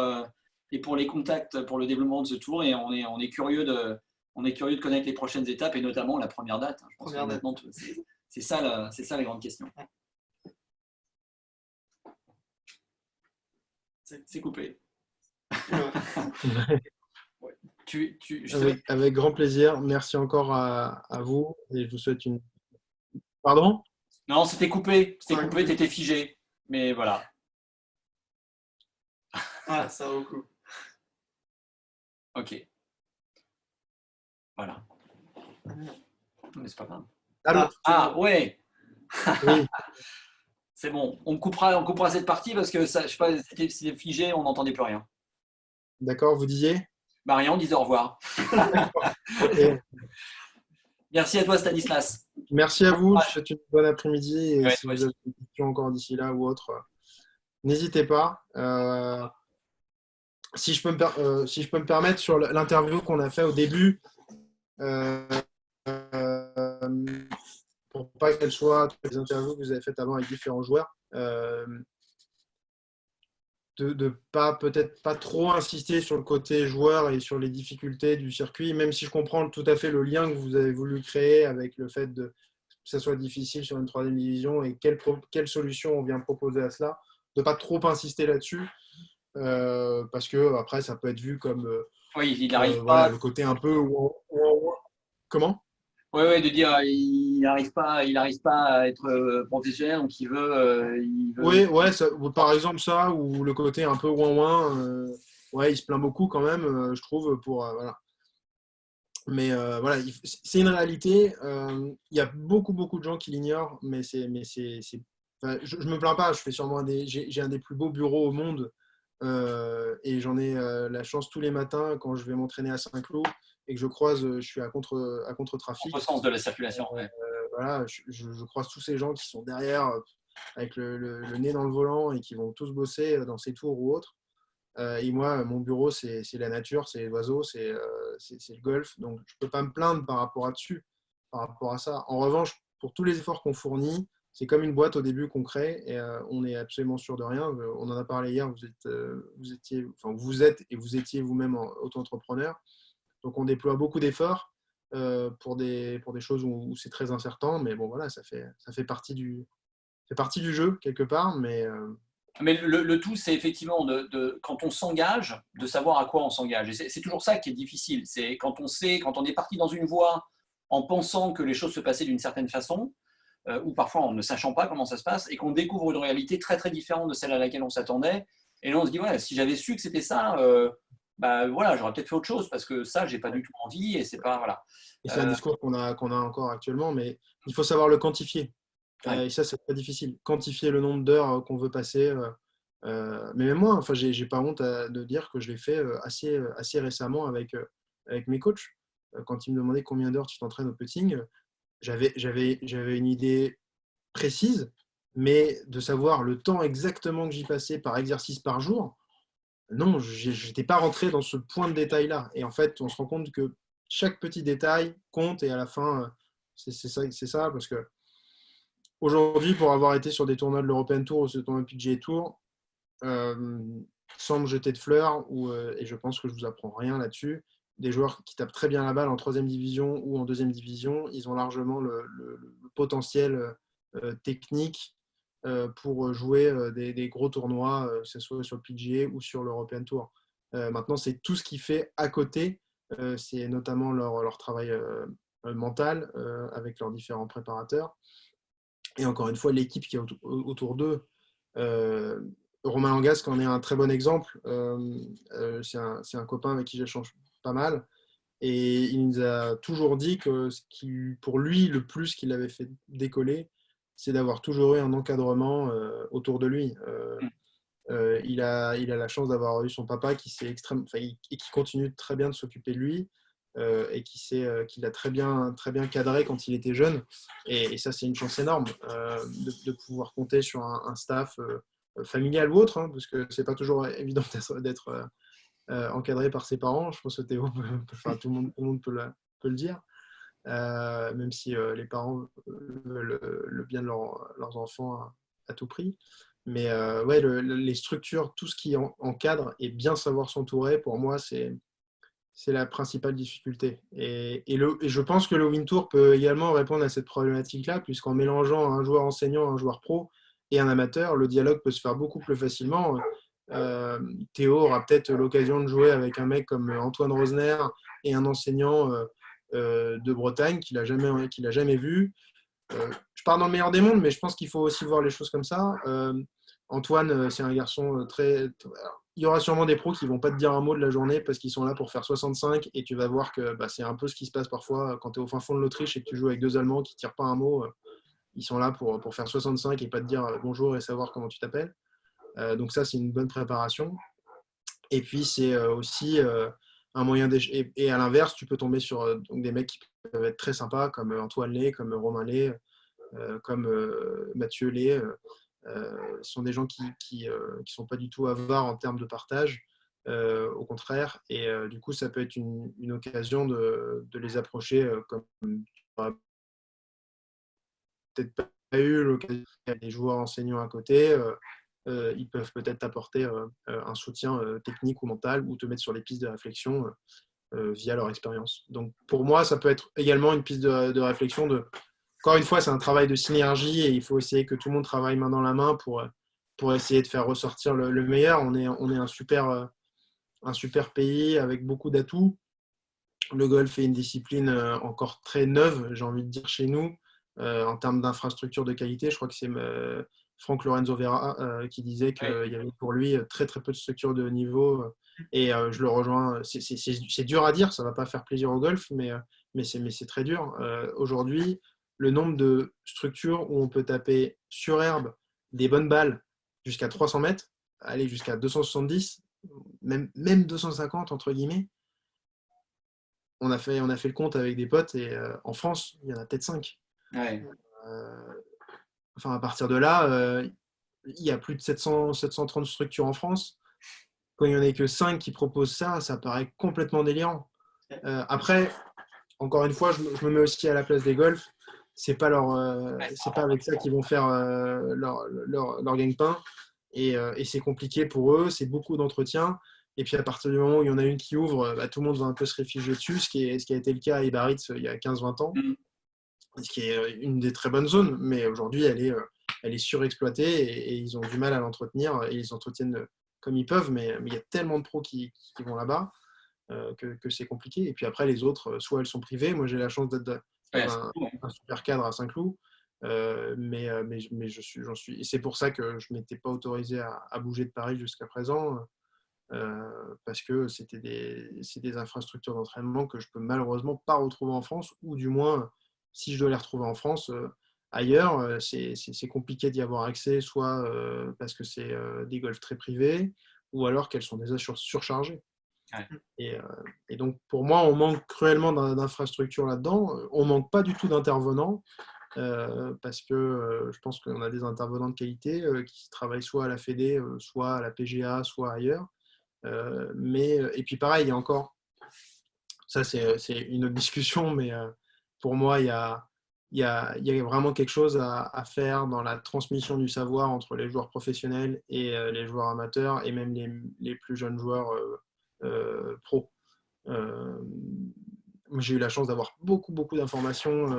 les contacts pour le développement de ce tour. Et on est curieux de connaître les prochaines étapes et notamment la première date. Je pense que maintenant, c'est ça la grande question. C'est coupé. Avec grand plaisir. Merci encore à vous et je vous souhaite une. Pardon ? Non, c'était coupé. C'était coupé, t'étais figé. Mais voilà. Ah, ça vaut le coup. Ok. Voilà. Mais c'est pas grave. Ouais. Oui. C'est bon. On coupera cette partie parce que ça, je sais pas, c'était figé, on n'entendait plus rien. D'accord, vous disiez ? Rien, on disait au revoir. Okay. Merci à toi, Stanislas. Merci à vous. Je vous souhaite une bonne après-midi. Et si vous avez des questions encore d'ici là ou autre, n'hésitez pas. Si je peux me permettre, sur l'interview qu'on a fait au début, pour pas qu'elle soit toutes les interviews que vous avez faites avant avec différents joueurs, de peut-être pas trop insister sur le côté joueur et sur les difficultés du circuit, même si je comprends tout à fait le lien que vous avez voulu créer avec le fait que ça soit difficile sur une 3e division et quelle solution on vient proposer à cela, de pas trop insister là-dessus, parce que après ça peut être vu comme il n'arrive pas. Le côté un peu comment ? Oui, de dire il n'arrive pas à être professionnel, donc il veut. Oui, par exemple ça, ou le côté un peu ouin-ouin, il se plaint beaucoup quand même, je trouve, voilà. Mais voilà, c'est une réalité. Il y a beaucoup de gens qui l'ignorent, mais je me plains pas. Je fais sûrement j'ai un des plus beaux bureaux au monde, et j'en ai la chance tous les matins quand je vais m'entraîner à Saint-Cloud et que je suis à contre-trafic. Au sens de la circulation. Voilà, je croise tous ces gens qui sont derrière avec le nez dans le volant et qui vont tous bosser dans ces tours ou autres. Et moi, mon bureau, c'est la nature, c'est les oiseaux, c'est le golf. Donc, je ne peux pas me plaindre par rapport à ça. En revanche, pour tous les efforts qu'on fournit, c'est comme une boîte au début qu'on crée et on n'est absolument sûr de rien. On en a parlé hier, vous étiez vous-même auto-entrepreneur. Donc, on déploie beaucoup d'efforts pour des choses où c'est très incertain. Mais bon, voilà, ça fait partie du jeu quelque part. Mais le tout, c'est effectivement quand on s'engage, de savoir à quoi on s'engage. Et c'est toujours ça qui est difficile. C'est quand on est parti dans une voie en pensant que les choses se passaient d'une certaine façon, ou parfois en ne sachant pas comment ça se passe, et qu'on découvre une réalité très très différente de celle à laquelle on s'attendait. Et là, on se dit, ouais, si j'avais su que c'était ça, voilà, j'aurais peut-être fait autre chose, parce que ça, j'ai pas du tout envie, et c'est pas, voilà. Et c'est un discours qu'on a encore actuellement, mais il faut savoir le quantifier. Et ça, c'est très difficile. Quantifier le nombre d'heures qu'on veut passer. Mais même moi, j'ai pas honte de dire que je l'ai fait assez récemment avec mes coachs. quand ils me demandaient combien d'heures tu t'entraînes au putting, j'avais une idée précise, mais de savoir le temps exactement que j'y passais par exercice par jour, non, je n'étais pas rentré dans ce point de détail-là. Et en fait, on se rend compte que chaque petit détail compte et à la fin, c'est ça, parce que aujourd'hui, pour avoir été sur des tournois de l'European Tour ou ce tournoi de PGA Tour, sans me jeter de fleurs, et je pense que je vous apprends rien là-dessus, des joueurs qui tapent très bien la balle en 3e division ou en 2e division, ils ont largement le potentiel technique pour jouer des gros tournois, que ce soit sur le PGA ou sur l'European Tour. Maintenant, c'est tout ce qui fait à côté, c'est notamment leur travail mental avec leurs différents préparateurs. Et encore une fois, l'équipe qui est autour d'eux. Romain Langasque en est un très bon exemple. C'est un copain avec qui j'échange pas mal. Et il nous a toujours dit que ce qui, pour lui, le plus qu'il avait fait décoller, c'est d'avoir toujours eu un encadrement autour de lui. Il a la chance d'avoir eu son papa qui et qui continue très bien de s'occuper de lui et qui l'a très bien cadré quand il était jeune. Et ça, c'est une chance énorme de pouvoir compter sur un staff familial ou autre, hein, parce que c'est pas toujours évident d'être encadré par ses parents. Je pense que Théo, tout le monde peut le dire. Même si les parents veulent le bien de leurs enfants à tout prix. Mais ouais, les structures, tout ce qui encadre et bien savoir s'entourer, pour moi, c'est la principale difficulté. Et je pense que le Wintour peut également répondre à cette problématique-là, puisqu'en mélangeant un joueur enseignant, un joueur pro et un amateur, le dialogue peut se faire beaucoup plus facilement. Théo aura peut-être l'occasion de jouer avec un mec comme Antoine Rosner et un enseignant de Bretagne qu'il n'a jamais vu. Je pars dans le meilleur des mondes, mais je pense qu'il faut aussi voir les choses comme ça. Antoine, c'est un garçon il y aura sûrement des pros qui ne vont pas te dire un mot de la journée parce qu'ils sont là pour faire 65 et tu vas voir que c'est un peu ce qui se passe parfois quand tu es au fin fond de l'Autriche et que tu joues avec 2 Allemands qui ne tirent pas un mot. Ils sont là pour faire 65 et pas te dire bonjour et savoir comment tu t'appelles. Donc ça, c'est une bonne préparation. Et puis, c'est aussi un moyen d'échanger. Et à l'inverse, tu peux tomber sur donc des mecs qui peuvent être très sympas, comme Antoine Lay, comme Romain Lay, comme Mathieu Lay. Ce sont des gens qui sont pas du tout avares en termes de partage, au contraire. Et du coup, ça peut être une occasion de les approcher comme peut-être pas eu l'occasion des joueurs enseignants à côté. Ils peuvent peut-être t'apporter un soutien technique ou mental ou te mettre sur les pistes de réflexion via leur expérience. Donc pour moi, ça peut être également une piste de réflexion. Encore une fois, c'est un travail de synergie et il faut essayer que tout le monde travaille main dans la main pour essayer de faire ressortir le meilleur. On est un super pays avec beaucoup d'atouts. Le golf est une discipline encore très neuve, j'ai envie de dire, chez nous, en termes d'infrastructure de qualité. Je crois que c'est Franck Lorenzo Vera qui disait qu'il y avait pour lui très très peu de structures de haut niveau. Et je le rejoins. C'est dur à dire, ça ne va pas faire plaisir au golf, mais c'est très dur. Aujourd'hui, le nombre de structures où on peut taper sur herbe des bonnes balles jusqu'à 300 mètres, aller jusqu'à 270, même 250 entre guillemets, on a fait le compte avec des potes et en France, il y en a peut-être 5. Ouais. À partir de là, il y a plus de 730 structures en France. Quand il n'y en a que 5 qui proposent ça, ça paraît complètement délirant. Après, encore une fois, je me mets aussi à la place des golfs. C'est pas avec ça qu'ils vont faire leur gagne-pain. Et c'est compliqué pour eux, c'est beaucoup d'entretien. Et puis à partir du moment où il y en a une qui ouvre, tout le monde va un peu se réfugier dessus, ce qui a été le cas à Ibaritz il y a 15-20 ans, ce qui est une des très bonnes zones, mais aujourd'hui elle est surexploitée et ils ont du mal à l'entretenir et ils entretiennent comme ils peuvent, mais il y a tellement de pros qui vont là-bas que c'est compliqué. Et puis après les autres, soit elles sont privées, moi j'ai la chance d'être un super cadre à Saint-Cloud. Mais j'en suis. Et c'est pour ça que je ne m'étais pas autorisé à bouger de Paris jusqu'à présent, parce que c'est des infrastructures d'entraînement que je peux malheureusement pas retrouver en France, ou du moins, si je dois les retrouver en France, ailleurs, c'est compliqué d'y avoir accès, soit parce que c'est des golfs très privés, ou alors qu'elles sont déjà surchargées. Ouais. Et donc, pour moi, on manque cruellement d'infrastructures là-dedans. On ne manque pas du tout d'intervenants parce que je pense qu'on a des intervenants de qualité qui travaillent soit à la Fédé, soit à la PGA, soit ailleurs. Et puis pareil, il y a encore, ça c'est une autre discussion, mais pour moi, il y a vraiment quelque chose à faire dans la transmission du savoir entre les joueurs professionnels et les joueurs amateurs et même les plus jeunes joueurs pros. J'ai eu la chance d'avoir beaucoup d'informations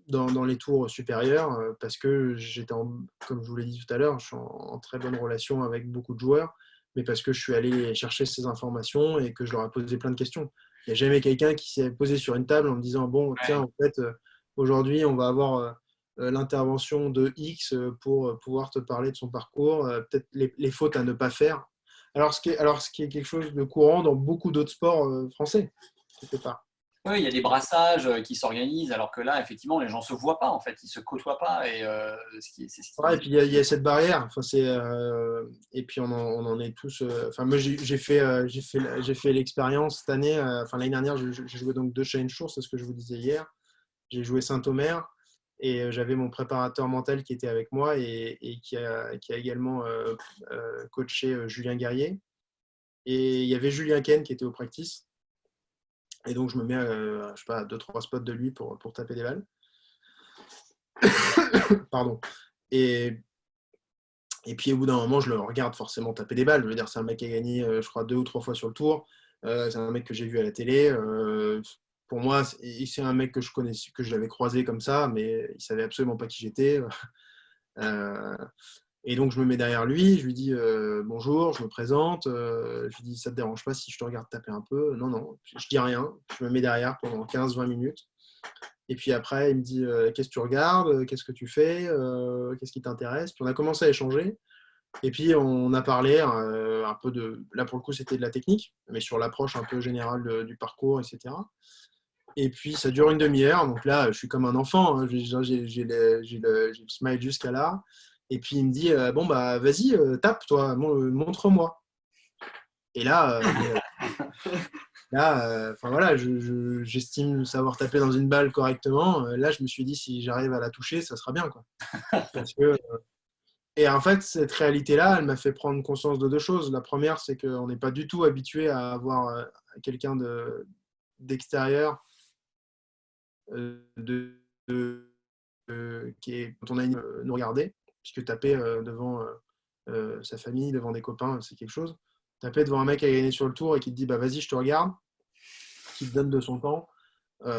dans les tours supérieurs parce que comme je vous l'ai dit tout à l'heure, je suis en très bonne relation avec beaucoup de joueurs, mais parce que je suis allé chercher ces informations et que je leur ai posé plein de questions. Il n'y a jamais quelqu'un qui s'est posé sur une table en me disant bon, tiens, en fait, aujourd'hui, on va avoir l'intervention de X pour pouvoir te parler de son parcours, peut-être les fautes à ne pas faire. Alors, ce qui est quelque chose de courant dans beaucoup d'autres sports français, quelque part. Oui, il y a des brassages qui s'organisent, alors que là, effectivement, les gens ne se voient pas, en fait, ils ne se côtoient pas. Et, c'est ce qui... Ouais, et puis il y a cette barrière. Enfin, et puis on en est tous. Enfin, moi, j'ai fait l'expérience cette année. Enfin, l'année dernière, j'ai joué donc 2 Challenge Tours, c'est ce que je vous disais hier. J'ai joué Saint-Omer et j'avais mon préparateur mental qui était avec moi et qui a également coaché Julien Guerrier. Et il y avait Julien Ken qui était au practice. Et donc, je me mets je sais pas, à 2-3 spots de lui pour taper des balles. Pardon. Et puis, au bout d'un moment, je le regarde forcément taper des balles. Je veux dire, c'est un mec qui a gagné, je crois, 2 ou 3 fois sur le tour. C'est un mec que j'ai vu à la télé. Pour moi, c'est un mec que je connaissais, que je l'avais croisé comme ça, mais il savait absolument pas qui j'étais. Et donc, je me mets derrière lui. Je lui dis bonjour, je me présente. Je lui dis, ça te dérange pas si je te regarde taper un peu? Non, non, je dis rien. Je me mets derrière pendant 15-20 minutes. Et puis après, il me dit qu'est-ce que tu regardes, qu'est-ce que tu fais, qu'est-ce qui t'intéresse. Puis on a commencé à échanger. Et puis on a parlé un peu de. Là, pour le coup, c'était de la technique, mais sur l'approche un peu générale du parcours, etc. Et puis ça dure une demi-heure. Donc là, je suis comme un enfant. Hein. J'ai le smile jusqu'à là. Et puis il me dit bon, bah vas-y, tape, toi, montre-moi. Et là, enfin voilà, j'estime savoir taper dans une balle correctement. Là, je me suis dit, si j'arrive à la toucher, ça sera bien, quoi. Parce que, et en fait, cette réalité-là, elle m'a fait prendre conscience de 2 choses. La première, c'est qu'on n'est pas du tout habitué à avoir quelqu'un d'extérieur qui est, quand on a nous regarder, puisque taper devant sa famille, devant des copains, c'est quelque chose. Taper devant un mec qui a gagné sur le tour et qui te dit bah vas-y, je te regarde, qui te donne de son temps,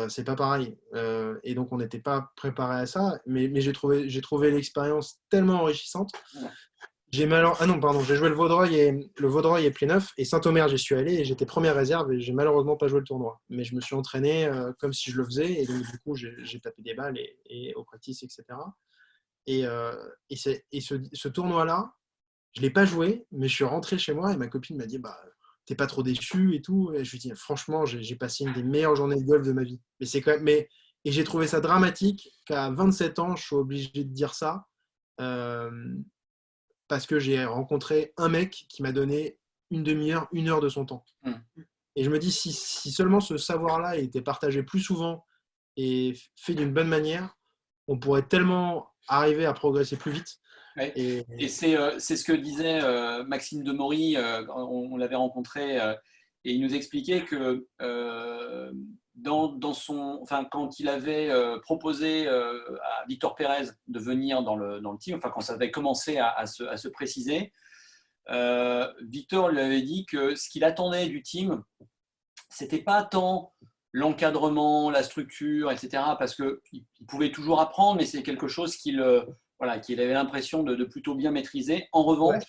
c'est pas pareil. Et donc on n'était pas préparé à ça, mais j'ai trouvé l'expérience tellement enrichissante. J'ai joué le Vaudreuil et Pléneuf et Saint-Omer, j'y suis allé et j'étais première réserve et j'ai malheureusement pas joué le tournoi. Mais je me suis entraîné comme si je le faisais et donc du coup j'ai tapé des balles et au practice, etc. Et ce tournoi-là, je l'ai pas joué, mais je suis rentré chez moi et ma copine m'a dit bah t'es pas trop déçu et tout. Et je lui dis franchement, j'ai passé une des meilleures journées de golf de ma vie. Mais c'est quand même, et j'ai trouvé ça dramatique qu'à 27 ans, je sois obligé de dire ça parce que j'ai rencontré un mec qui m'a donné une demi-heure, 1 heure de son temps. Et je me dis si seulement ce savoir-là était partagé plus souvent et fait d'une bonne manière, on pourrait tellement arriver à progresser plus vite. Ouais. Et c'est ce que disait Maxime Demory, on l'avait rencontré, et il nous expliquait que quand il avait proposé à Victor Pérez de venir dans le team, enfin quand ça avait commencé à se préciser, Victor lui avait dit que ce qu'il attendait du team, c'était pas tant l'encadrement, la structure, etc., parce qu'il pouvait toujours apprendre, mais c'est quelque chose qu'il avait l'impression de plutôt bien maîtriser. En revanche,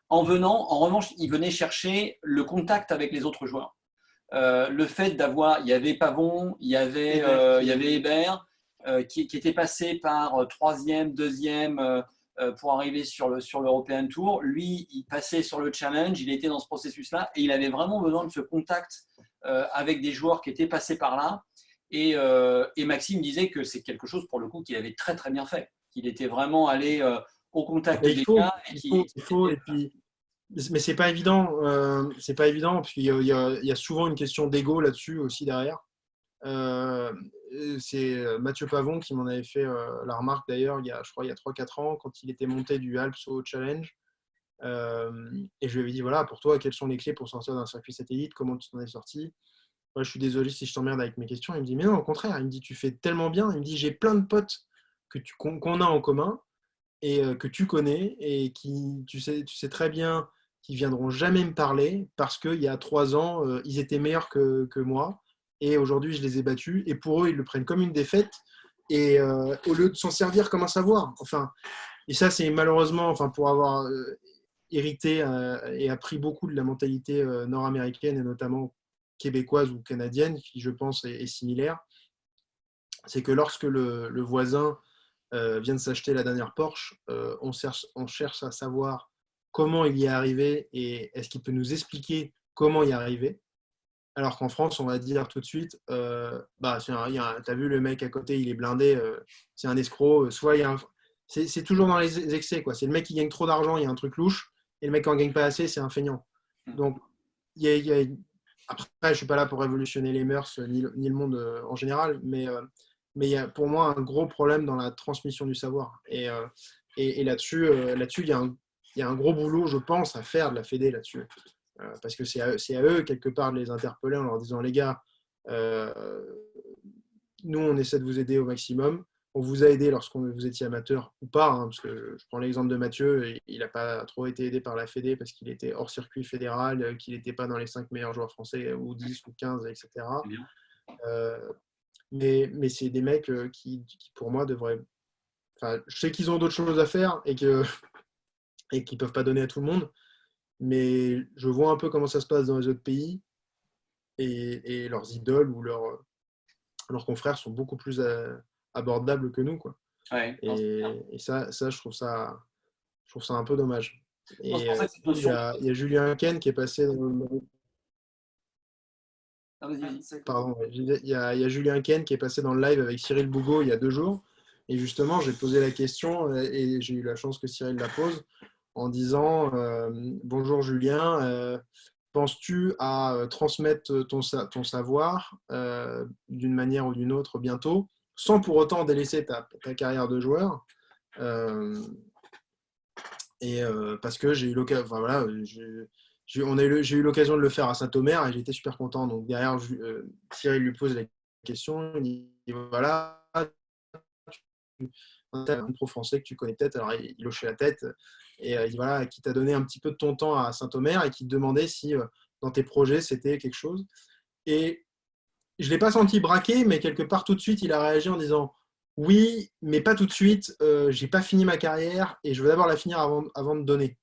en revanche, il venait chercher le contact avec les autres joueurs. Le fait il y avait Pavon, il y avait Hébert, qui était passé par troisième, deuxième, pour arriver sur l'European Tour. Lui, il passait sur le Challenge, il était dans ce processus-là et il avait vraiment besoin de ce contact avec des joueurs qui étaient passés par là. Et Maxime disait que c'est quelque chose, pour le coup, qu'il avait très, très bien fait. Qu'il était vraiment allé au contact des gars. Et puis, Mais c'est pas évident. C'est pas évident parce qu'il y a souvent une question d'ego là-dessus aussi derrière. Euh, c'est Mathieu Pavon qui m'en avait fait la remarque d'ailleurs, je crois, il y a 3-4 ans, quand il était monté du Alps au Challenge. Et je lui avais dit, voilà, pour toi, quelles sont les clés pour sortir d'un circuit satellite? Comment tu t'en es sorti? Moi, je suis désolé si je t'emmerde avec mes questions. Il me dit, mais non, au contraire, il me dit, tu fais tellement bien. Il me dit, j'ai plein de potes qu'on a en commun et que tu connais et qui, tu sais très bien qu'ils viendront jamais me parler parce qu'il y a 3 ans, ils étaient meilleurs que moi et aujourd'hui, je les ai battus et pour eux, ils le prennent comme une défaite et au lieu de s'en servir comme un savoir. Enfin, et ça, c'est malheureusement, enfin, pour avoir hérité et appris beaucoup de la mentalité nord-américaine et notamment québécoise ou canadienne, qui je pense est similaire, c'est que lorsque le voisin vient de s'acheter la dernière Porsche, on cherche à savoir comment il y est arrivé et est-ce qu'il peut nous expliquer comment y arriver. Alors qu'en France, on va dire tout de suite, bah, t'as vu le mec à côté, il est blindé, c'est un escroc. Soit il y a c'est toujours dans les excès, quoi. C'est le mec qui gagne trop d'argent, il y a un truc louche, et le mec qui en gagne pas assez, c'est un feignant. Donc, il y a... après, je suis pas là pour révolutionner les mœurs ni le monde en général, mais il y a pour moi un gros problème dans la transmission du savoir. Et là-dessus, il y a un gros boulot, je pense, à faire de la Fédé là-dessus. Parce que c'est à eux, quelque part, de les interpeller en leur disant, les gars, euh, nous, on essaie de vous aider au maximum. On vous a aidé lorsque vous étiez amateur ou pas, hein, parce que je prends l'exemple de Mathieu, et il n'a pas trop été aidé par la Fédé parce qu'il était hors circuit fédéral, qu'il n'était pas dans les 5 meilleurs joueurs français, ou 10 ou 15, etc. Euh, mais c'est des mecs qui, pour moi, devraient. Enfin, je sais qu'ils ont d'autres choses à faire et qu'ils ne peuvent pas donner à tout le monde, mais je vois un peu comment ça se passe dans les autres pays et leurs idoles ou leurs confrères sont beaucoup plus abordables que nous, quoi. Ouais, non, Et ça, je trouve ça un peu dommage. c'est Et pour ça que cette il y notion. il y a Julien Ken qui est passé Ah, vas-y. pardon, il y a Julien Ken qui est passé dans le live avec Cyril Bougot il y a 2 jours. Et justement, j'ai posé la question et j'ai eu la chance que Cyril la pose en disant bonjour Julien, penses-tu à transmettre ton savoir d'une manière ou d'une autre bientôt, sans pour autant délaisser ta carrière de joueur parce que j'ai eu l'occasion, enfin, voilà, j'ai eu l'occasion de le faire à Saint-Omer et j'étais super content. Donc derrière, Cyril lui pose la question, il dit voilà, un pro français que tu connais peut-être, alors il hochait la tête et il dit voilà, qui t'a donné un petit peu de ton temps à Saint-Omer et qui te demandait si dans tes projets c'était quelque chose. Et je ne l'ai pas senti braqué, mais quelque part tout de suite il a réagi en disant oui, mais pas tout de suite, j'ai pas fini ma carrière et je veux d'abord la finir avant de donner.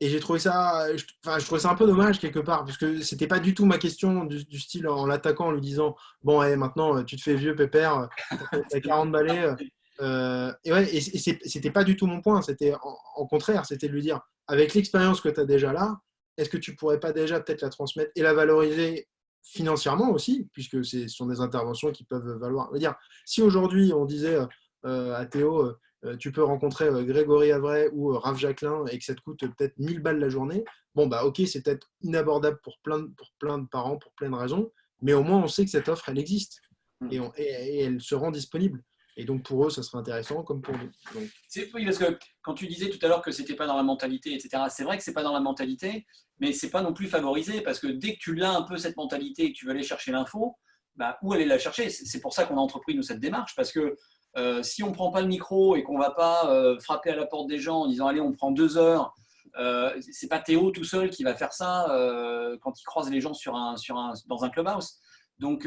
Et j'ai trouvé ça, je trouvais ça un peu dommage quelque part, parce que c'était pas du tout ma question du style en l'attaquant, en lui disant bon, ouais, maintenant tu te fais vieux, pépère, t'as 40 balais. Et ouais, et c'était pas du tout mon point, c'était en contraire, c'était de lui dire avec l'expérience que tu as déjà là, est-ce que tu pourrais pas déjà peut-être la transmettre et la valoriser financièrement aussi, puisque ce sont des interventions qui peuvent valoir. Je veux dire, si aujourd'hui on disait à Théo, tu peux rencontrer Grégory Avray ou Raph Jacquelin et que ça te coûte peut-être 1000 balles la journée, bon, bah ok, c'est peut-être inabordable pour plein de parents, pour plein de raisons, mais au moins on sait que cette offre, elle existe et elle se rend disponible. Et donc pour eux, ça serait intéressant comme pour nous. Donc, Oui, parce que quand tu disais tout à l'heure que c'était pas dans la mentalité, etc., c'est vrai que c'est pas dans la mentalité, mais c'est pas non plus favorisé parce que dès que tu l'as un peu cette mentalité et que tu veux aller chercher l'info, bah, où aller la chercher? C'est pour ça qu'on a entrepris nous cette démarche parce que si on prend pas le micro et qu'on va pas frapper à la porte des gens en disant allez, on prend 2 heures, c'est pas Théo tout seul qui va faire ça quand il croise les gens dans un clubhouse. Donc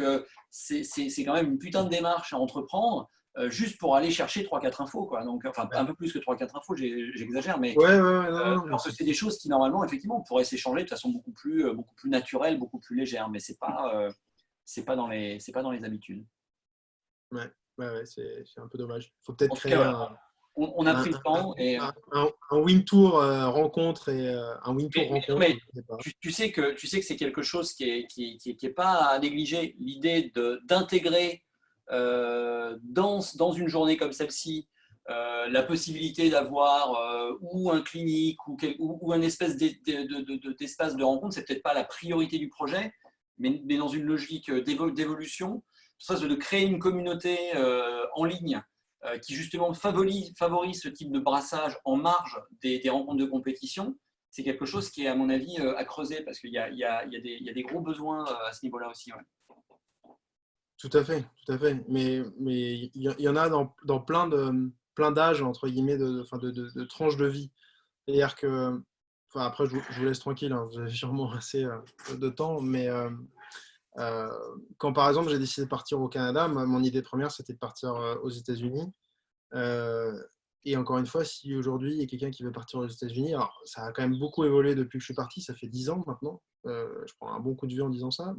c'est quand même une putain de démarche à entreprendre. Juste pour aller chercher 3-4 infos, quoi. Donc, enfin, un peu plus que 3-4 infos, j'exagère, mais ouais, non, alors que c'est des choses qui, normalement, effectivement, on pourrait s'échanger de façon beaucoup plus naturelle, beaucoup plus légère, mais c'est pas dans les habitudes. Ouais, c'est un peu dommage. Il faut peut-être En tout créer cas, on a pris le temps et un Win Tour rencontre et un Win Tour rencontre. mais tu sais que c'est quelque chose qui est pas à négliger. L'idée d'intégrer dans une journée comme celle-ci la possibilité d'avoir ou un clinique ou un espèce d'espace de rencontre, c'est peut-être pas la priorité du projet, mais dans une logique d'évolution, de créer une communauté en ligne qui justement favorise ce type de brassage en marge des rencontres de compétition. C'est quelque chose qui est, à mon avis, à creuser parce qu'il y a des gros besoins à ce niveau-là aussi. Ouais. Tout à fait, tout à fait. Mais il y en a dans plein d'âges, entre guillemets, de tranches de vie. C'est-à-dire que, enfin, après, je vous laisse tranquille, hein, vous avez sûrement assez de temps, mais quand par exemple j'ai décidé de partir au Canada, mon idée première c'était de partir aux États-Unis. Et encore une fois, si aujourd'hui il y a quelqu'un qui veut partir aux États-Unis, alors ça a quand même beaucoup évolué depuis que je suis parti, ça fait 10 ans maintenant. Je prends un bon coup de vieux en disant ça,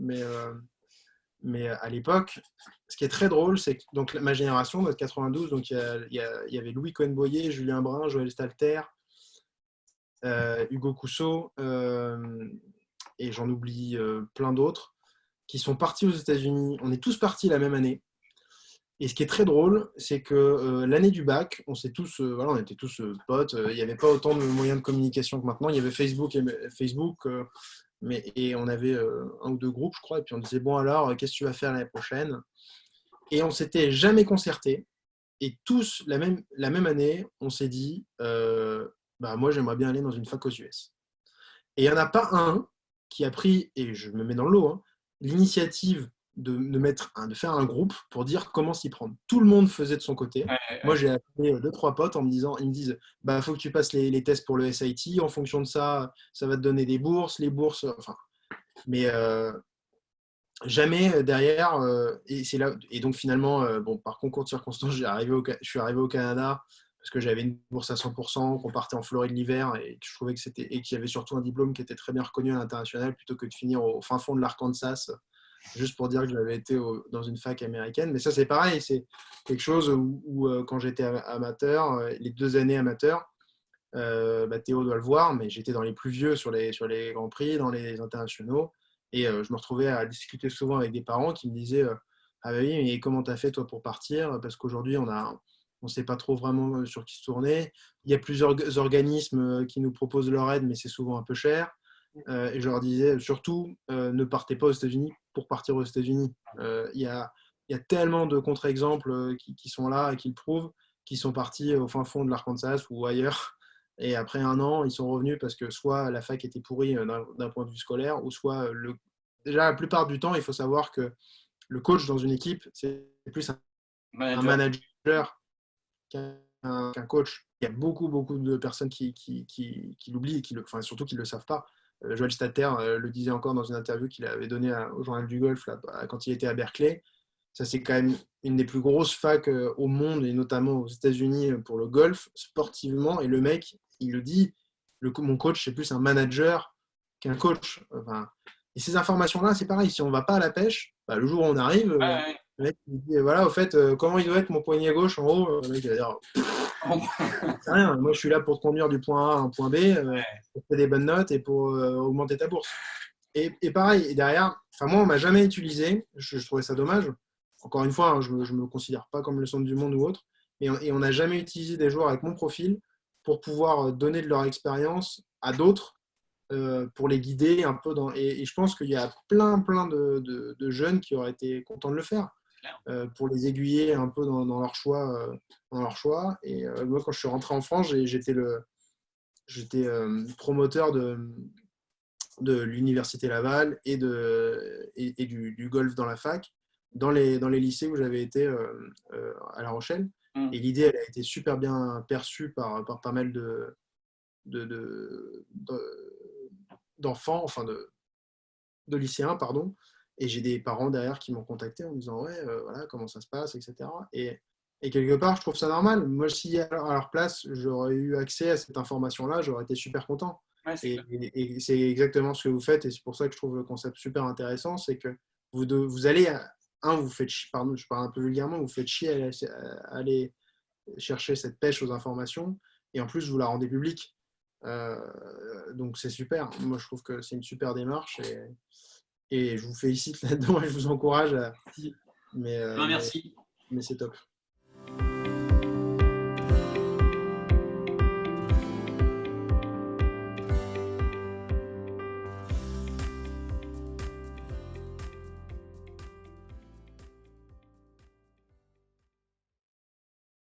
mais à l'époque, ce qui est très drôle, c'est que donc, ma génération, notre 92, donc il y avait Louis Cohen-Boyer, Julien Brun, Joël Stalter, Hugo Cousseau, et j'en oublie plein d'autres, qui sont partis aux États-Unis. On est tous partis la même année. Et ce qui est très drôle, c'est que l'année du bac, on était tous potes. Il n'y avait pas autant de moyens de communication que maintenant. Il y avait Facebook, et on avait un ou deux groupes, je crois. Et puis on disait, bon alors, qu'est-ce que tu vas faire l'année prochaine? Et on s'était jamais concertés. Et tous, la même année, on s'est dit, moi j'aimerais bien aller dans une fac aux US. Et il n'y en a pas un qui a pris, et je me mets dans le lot, hein, l'initiative de faire un groupe pour dire comment s'y prendre. Tout le monde faisait de son côté. Moi, j'ai appelé 2-3 potes en ils me disent, faut que tu passes les tests pour le SAT. En fonction de ça, ça va te donner des bourses. Les bourses, enfin, mais jamais derrière. Et c'est là. Et donc finalement, par concours de circonstances, je suis arrivé au Canada parce que j'avais une bourse à 100%, qu'on partait en Floride l'hiver et que je trouvais que c'était et qu'il y avait surtout un diplôme qui était très bien reconnu à l'international plutôt que de finir au fin fond de l'Arkansas juste pour dire que j'avais été dans une fac américaine. Mais ça, c'est pareil, c'est quelque chose où quand j'étais amateur, les 2 années amateur, Théo doit le voir, mais j'étais dans les plus vieux sur les Grands Prix, dans les internationaux, et je me retrouvais à discuter souvent avec des parents qui me disaient ah bah oui, mais comment t'as fait toi pour partir? Parce qu'aujourd'hui, on ne sait pas trop vraiment sur qui se tourner. Il y a plusieurs organismes qui nous proposent leur aide, mais c'est souvent un peu cher. Et je leur disais surtout, ne partez pas aux États-Unis pour partir aux États-Unis. Il y a tellement de contre-exemples qui sont là et qui le prouvent, qui sont partis au fin fond de l'Arkansas ou ailleurs. Et après 1 an, ils sont revenus parce que soit la fac était pourrie d'un point de vue scolaire, ou soit déjà la plupart du temps, il faut savoir que le coach dans une équipe, c'est plus un manager qu'un coach. Il y a beaucoup de personnes qui l'oublient et surtout qui ne le savent pas. Joël Stater le disait encore dans une interview qu'il avait donnée au Journal du Golf là, quand il était à Berkeley. Ça, c'est quand même une des plus grosses facs au monde et notamment aux États-Unis pour le golf, sportivement. Et le mec, il le dit, mon coach, c'est plus un manager qu'un coach. Et ces informations-là, c'est pareil. Si on ne va pas à la pêche, le jour où on arrive, le mec il dit voilà, au fait, comment il doit être mon poignet gauche en haut? Le mec il va dire c'est rien, moi je suis là pour te conduire du point A à un point B, pour faire des bonnes notes et pour augmenter ta bourse. Et pareil, et derrière, moi on m'a jamais utilisé, je trouvais ça dommage. Encore une fois, hein, je me considère pas comme le centre du monde ou autre, et on n'a jamais utilisé des joueurs avec mon profil pour pouvoir donner de leur expérience à d'autres pour les guider un peu et je pense qu'il y a plein de jeunes qui auraient été contents de le faire pour les aiguiller un peu dans leur choix. Et moi, quand je suis rentré en France, j'étais promoteur de l'université Laval et du golf dans la fac, dans les lycées où j'avais été à La Rochelle. Et l'idée, elle a été super bien perçue par pas mal d'enfants, de lycéens, pardon. Et j'ai des parents derrière qui m'ont contacté en me disant voilà, comment ça se passe, etc. Et quelque part, je trouve ça normal. Moi, si à leur place, j'aurais eu accès à cette information-là, j'aurais été super content. Ouais, et c'est exactement ce que vous faites, et c'est pour ça que je trouve le concept super intéressant, c'est que vous allez, vous faites chier, pardon, je parle un peu vulgairement, vous faites chier à aller chercher cette pêche aux informations, et en plus, vous la rendez publique. Donc, c'est super. Moi, je trouve que c'est une super démarche, et je vous félicite là-dedans et je vous encourage. Merci. Mais c'est top.